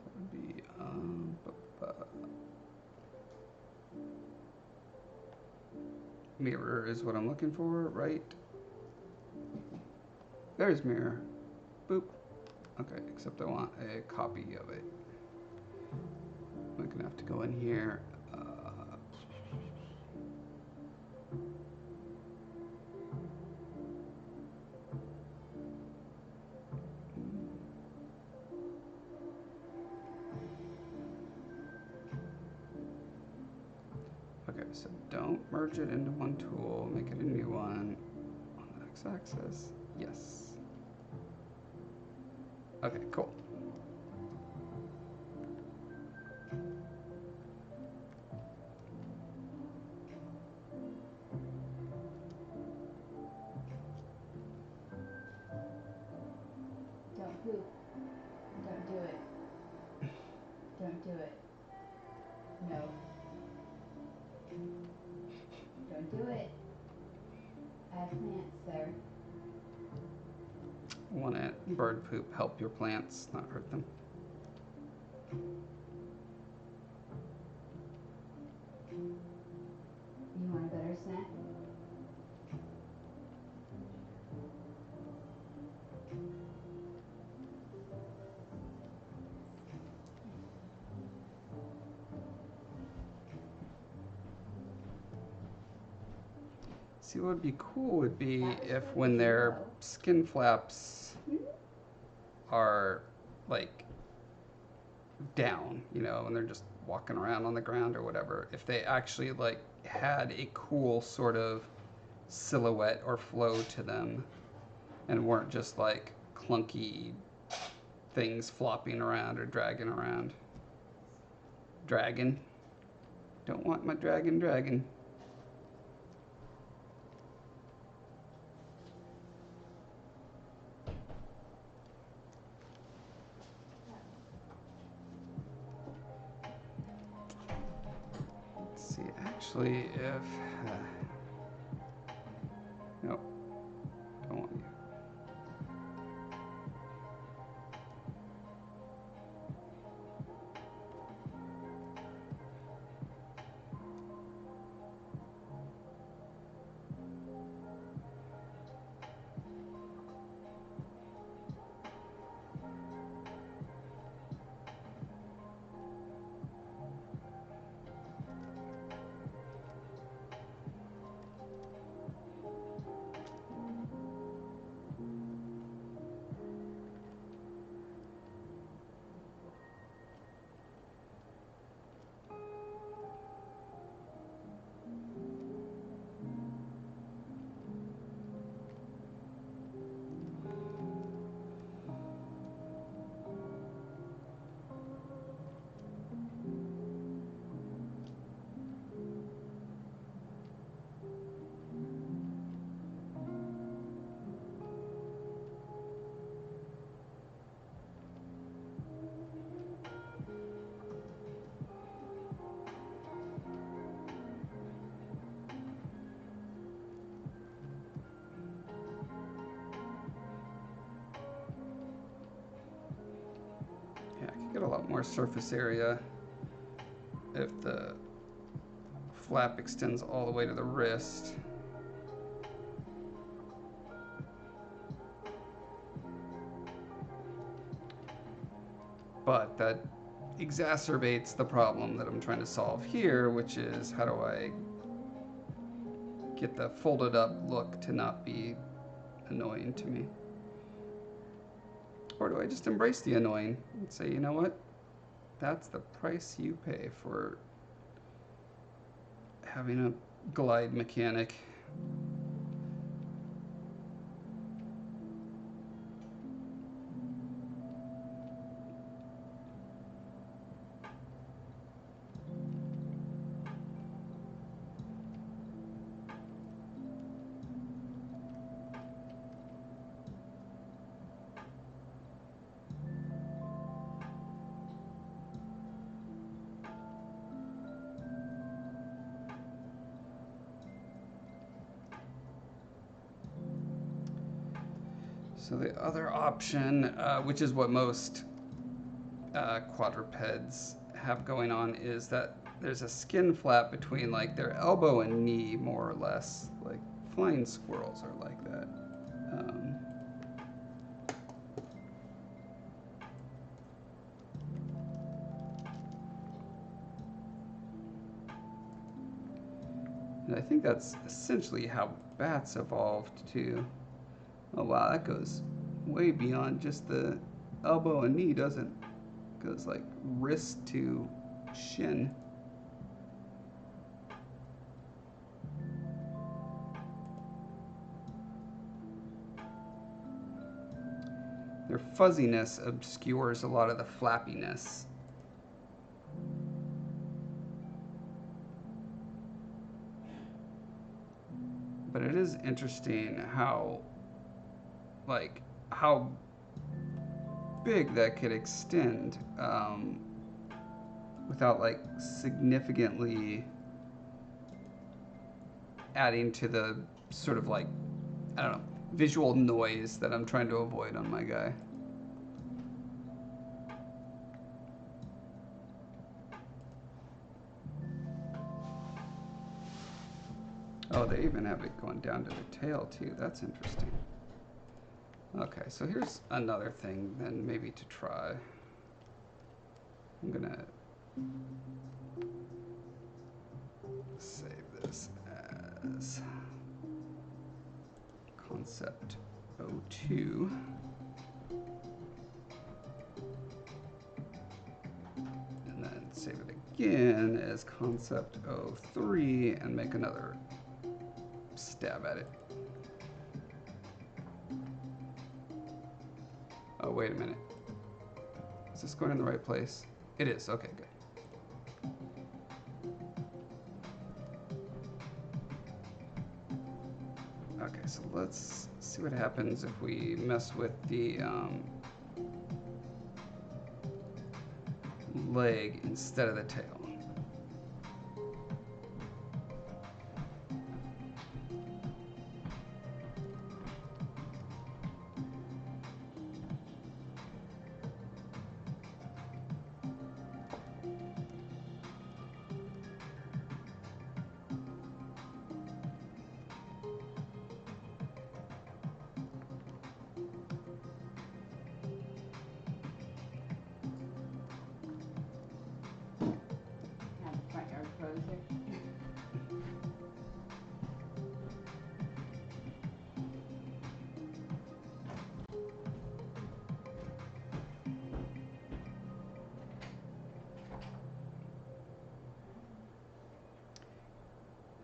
That would be mirror is what I'm looking for, right? There's mirror. Boop. Okay, except I want a copy of it. I'm gonna have to go in here. Okay, so don't merge it into one tool. Make it a new one on the x-axis. Yes. Okay, cool. Don't poop. Don't do it. Don't do it. No. Don't do it. I have plants, sir. Want to bird poop help your plants, not hurt them. You want a better snack? See, what would be cool would be That was if really when their low. skin flaps are like down, you know, and they're just walking around on the ground or whatever, if they actually like had a cool sort of silhouette or flow to them and weren't just like clunky things flopping around or dragging around. Dragon. Don't want my dragon. Let's see, actually, if... no, don't want you. more surface area if the flap extends all the way to the wrist. But that exacerbates the problem that I'm trying to solve here, which is how do I get the folded up look to not be annoying to me? Or do I just embrace the annoying and say, you know what? That's the price you pay for having a glide mechanic. So the other option, which is what most quadrupeds have going on, is that there's a skin flap between like their elbow and knee, more or less. Like flying squirrels are like that. And I think that's essentially how bats evolved too. Oh wow, that goes way beyond just the elbow and knee, doesn't it? Goes like wrist to shin. Their fuzziness obscures a lot of the flappiness. But it is interesting how big that could extend without like significantly adding to the sort of like, I don't know, visual noise that I'm trying to avoid on my guy. Oh, they even have it going down to the tail too. That's interesting. Okay, so here's another thing then maybe to try. I'm gonna save this as concept 02. And then save it again as concept 03 and make another stab at it. Oh, wait a minute. Is this going in the right place? It is. Okay, good. Okay, so let's see what happens if we mess with the leg instead of the tail. Have the front yard pros here.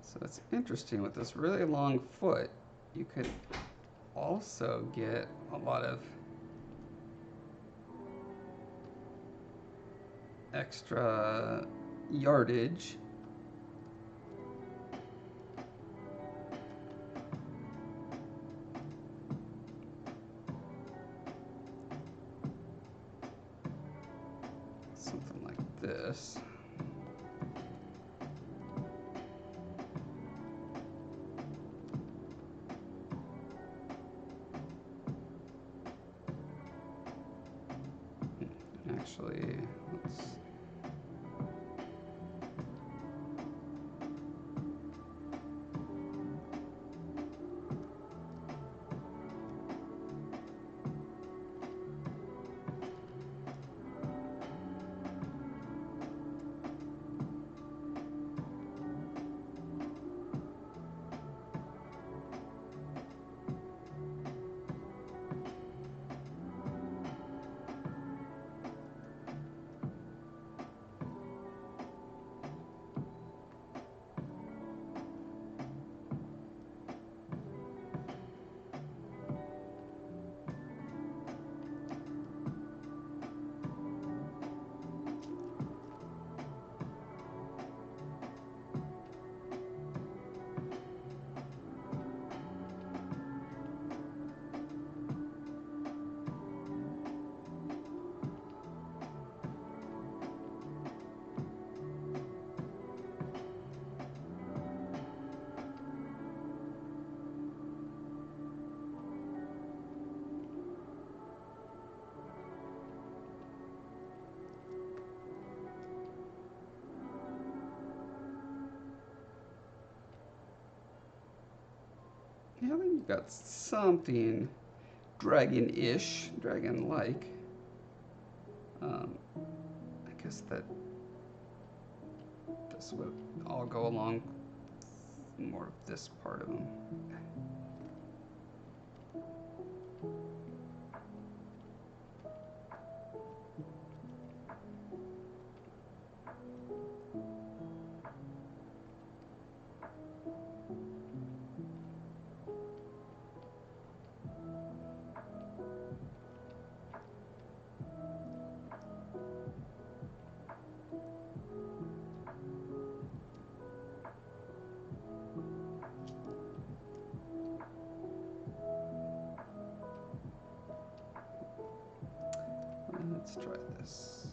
So it's interesting with this really long foot, you could also get a lot of extra yardage. Something like this. Actually, Yeah, I think you've got something dragon-ish, dragon-like. I guess that this would all go along more of this part of them. Let's try this.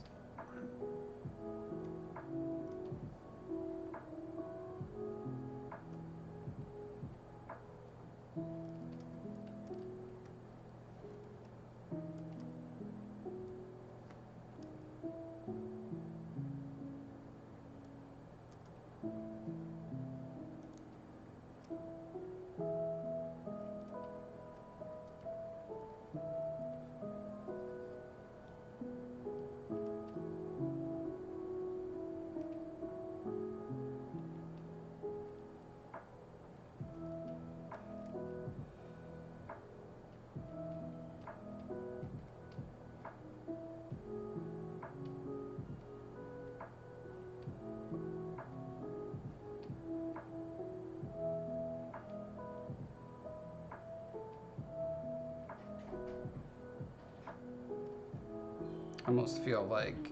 I almost feel like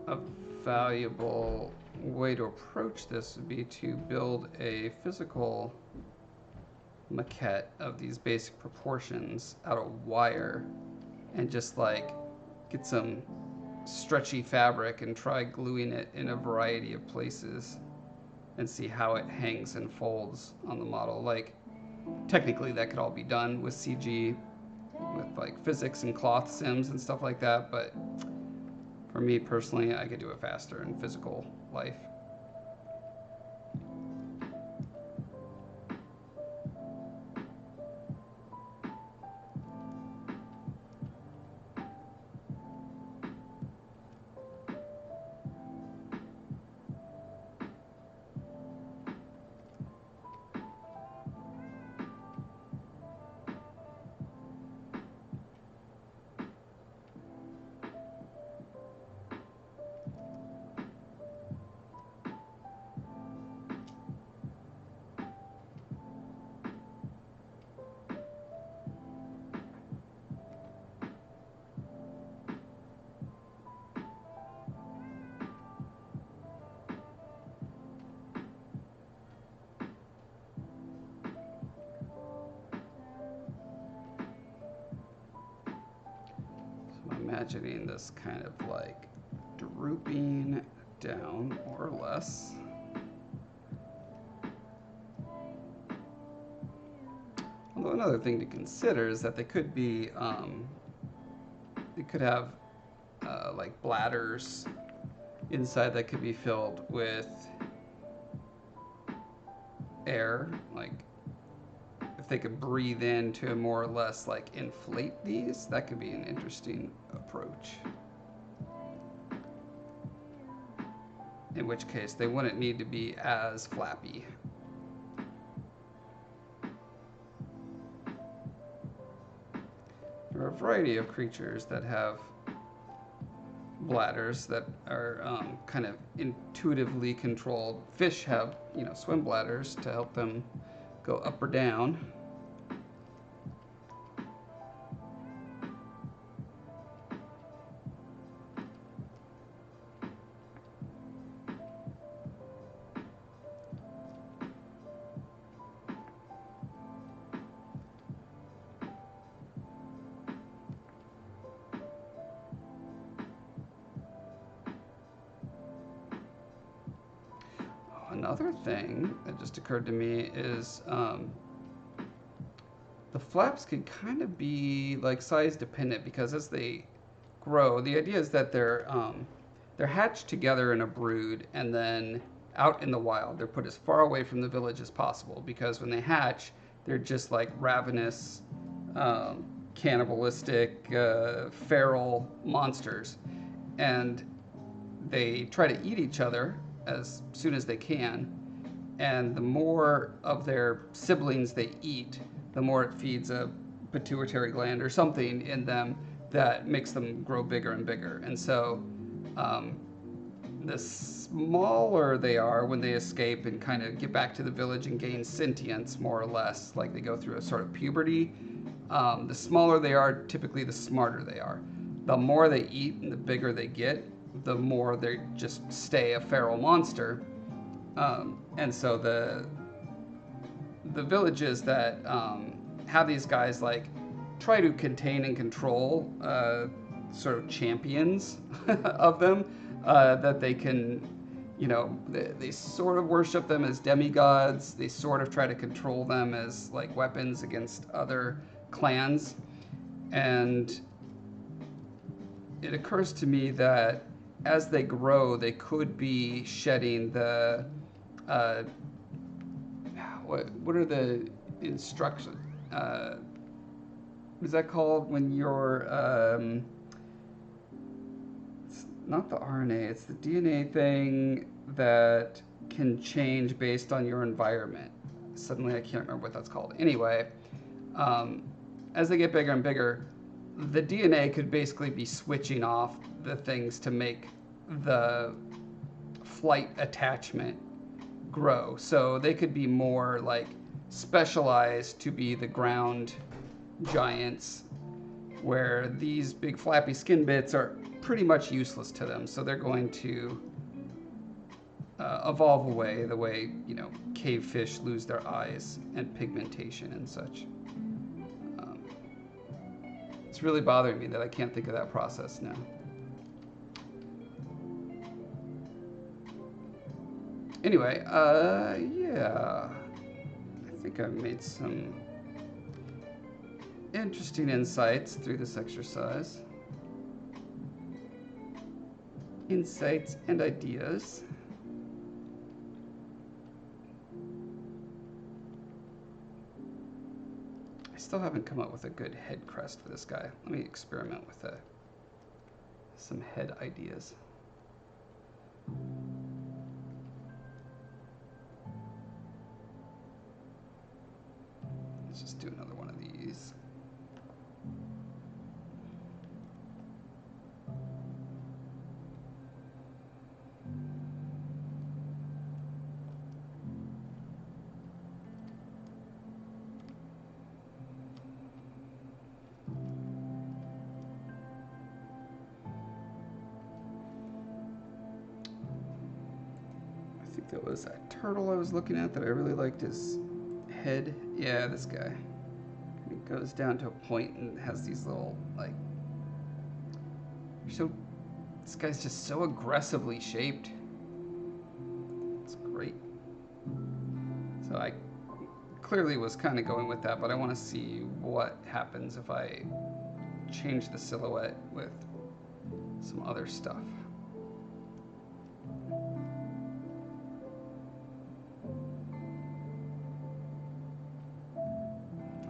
a valuable way to approach this would be to build a physical maquette of these basic proportions out of wire and just like get some stretchy fabric and try gluing it in a variety of places and see how it hangs and folds on the model. Like technically that could all be done with CG, with like physics and cloth sims and stuff like that, but for me personally, I could do it faster in physical life. Imagining this kind of like drooping down more or less. Although another thing to consider is that they could be, they could have like bladders inside that could be filled with air, like if they could breathe in to more or less like inflate these, that could be an interesting approach. In which case they wouldn't need to be as flappy. There are a variety of creatures that have bladders that are kind of intuitively controlled. Fish have, you know, swim bladders to help them go up or down. Another thing that just occurred to me is the flaps can kind of be like size dependent, because as they grow, the idea is that they're hatched together in a brood and then out in the wild. They're put as far away from the village as possible, because when they hatch, they're just like ravenous, cannibalistic, feral monsters, and they try to eat each other as soon as they can, and the more of their siblings they eat, the more it feeds a pituitary gland or something in them that makes them grow bigger and bigger. And so the smaller they are when they escape and kind of get back to the village and gain sentience, more or less, like they go through a sort of puberty, the smaller they are, typically the smarter they are. The more they eat and the bigger they get, the more they just stay a feral monster. And so the villages that have these guys like try to contain and control sort of champions of them, that they can, you know, they sort of worship them as demigods. They sort of try to control them as like weapons against other clans. And it occurs to me that as they grow, they could be shedding the what are the instructions? What is that called when you're it's not the RNA, it's the DNA thing that can change based on your environment. Suddenly I can't remember what that's called. Anyway, as they get bigger and bigger, the DNA could basically be switching off the things to make the flight attachment grow. So they could be more like specialized to be the ground giants, where these big flappy skin bits are pretty much useless to them. So they're going to evolve away the way, you know, cave fish lose their eyes and pigmentation and such. It's really bothering me that I can't think of that process now. Anyway, yeah, I think I've made some interesting insights through this exercise. Insights and ideas. I still haven't come up with a good head crest for this guy. Let me experiment with some head ideas. Let's just do another one of these. I think that was a turtle I was looking at that I really liked his head. Yeah, this guy. He goes down to a point and has these little, like, so this guy's just so aggressively shaped. It's great. So I clearly was kind of going with that, but I want to see what happens if I change the silhouette with some other stuff.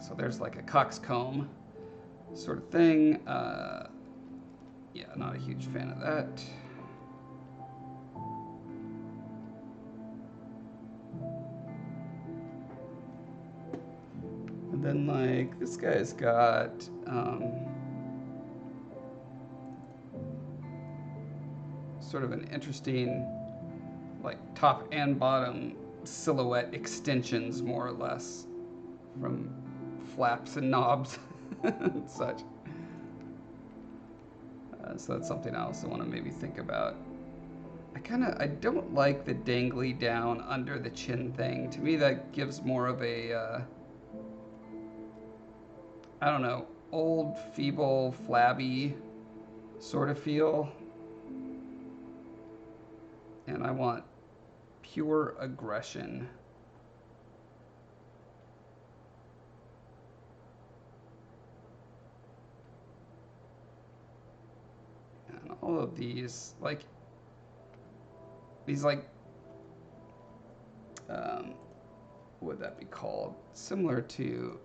So there's like a coxcomb sort of thing. Yeah, not a huge fan of that. And then like this guy's got sort of an interesting like top and bottom silhouette extensions, more or less, from flaps and knobs and such. So that's something I also want to maybe think about. I don't like the dangly down under the chin thing. To me, that gives more of a, I don't know, old, feeble, flabby sort of feel. And I want pure aggression. And all of these, like, what would that be called? Similar to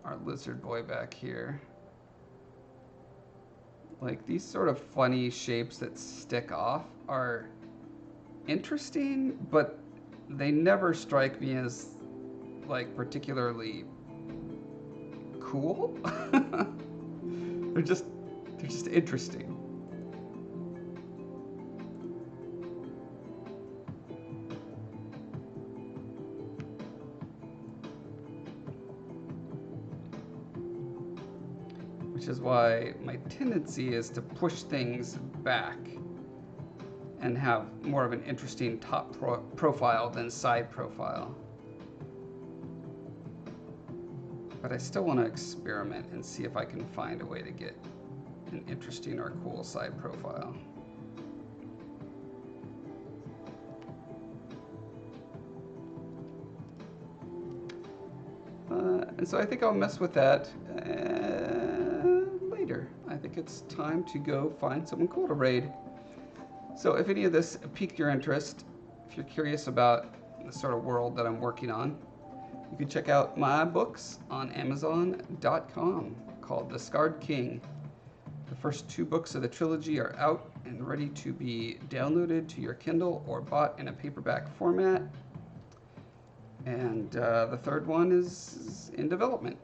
our lizard boy back here. Like these sort of funny shapes that stick off are interesting, but they never strike me as like particularly cool. They're just interesting. Which is why my tendency is to push things back and have more of an interesting top profile than side profile. But I still want to experiment and see if I can find a way to get an interesting or cool side profile. And so I think I'll mess with that later. I think it's time to go find someone cool to raid. So if any of this piqued your interest, if you're curious about the sort of world that I'm working on, you can check out my books on Amazon.com called The Scarred King. The first 2 books of the trilogy are out and ready to be downloaded to your Kindle or bought in a paperback format. And the 3rd one is in development.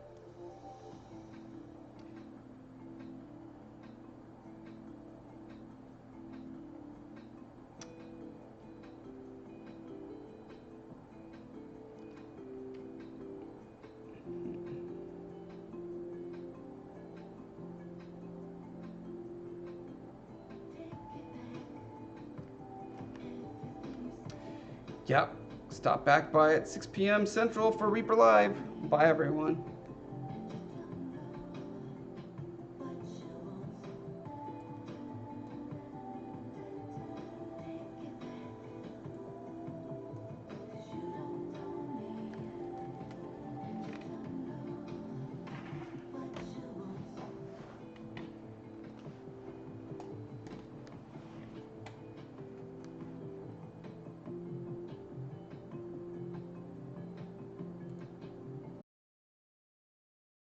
Yep. Stop back by at 6 p.m. Central for Reaper Live. Bye, everyone.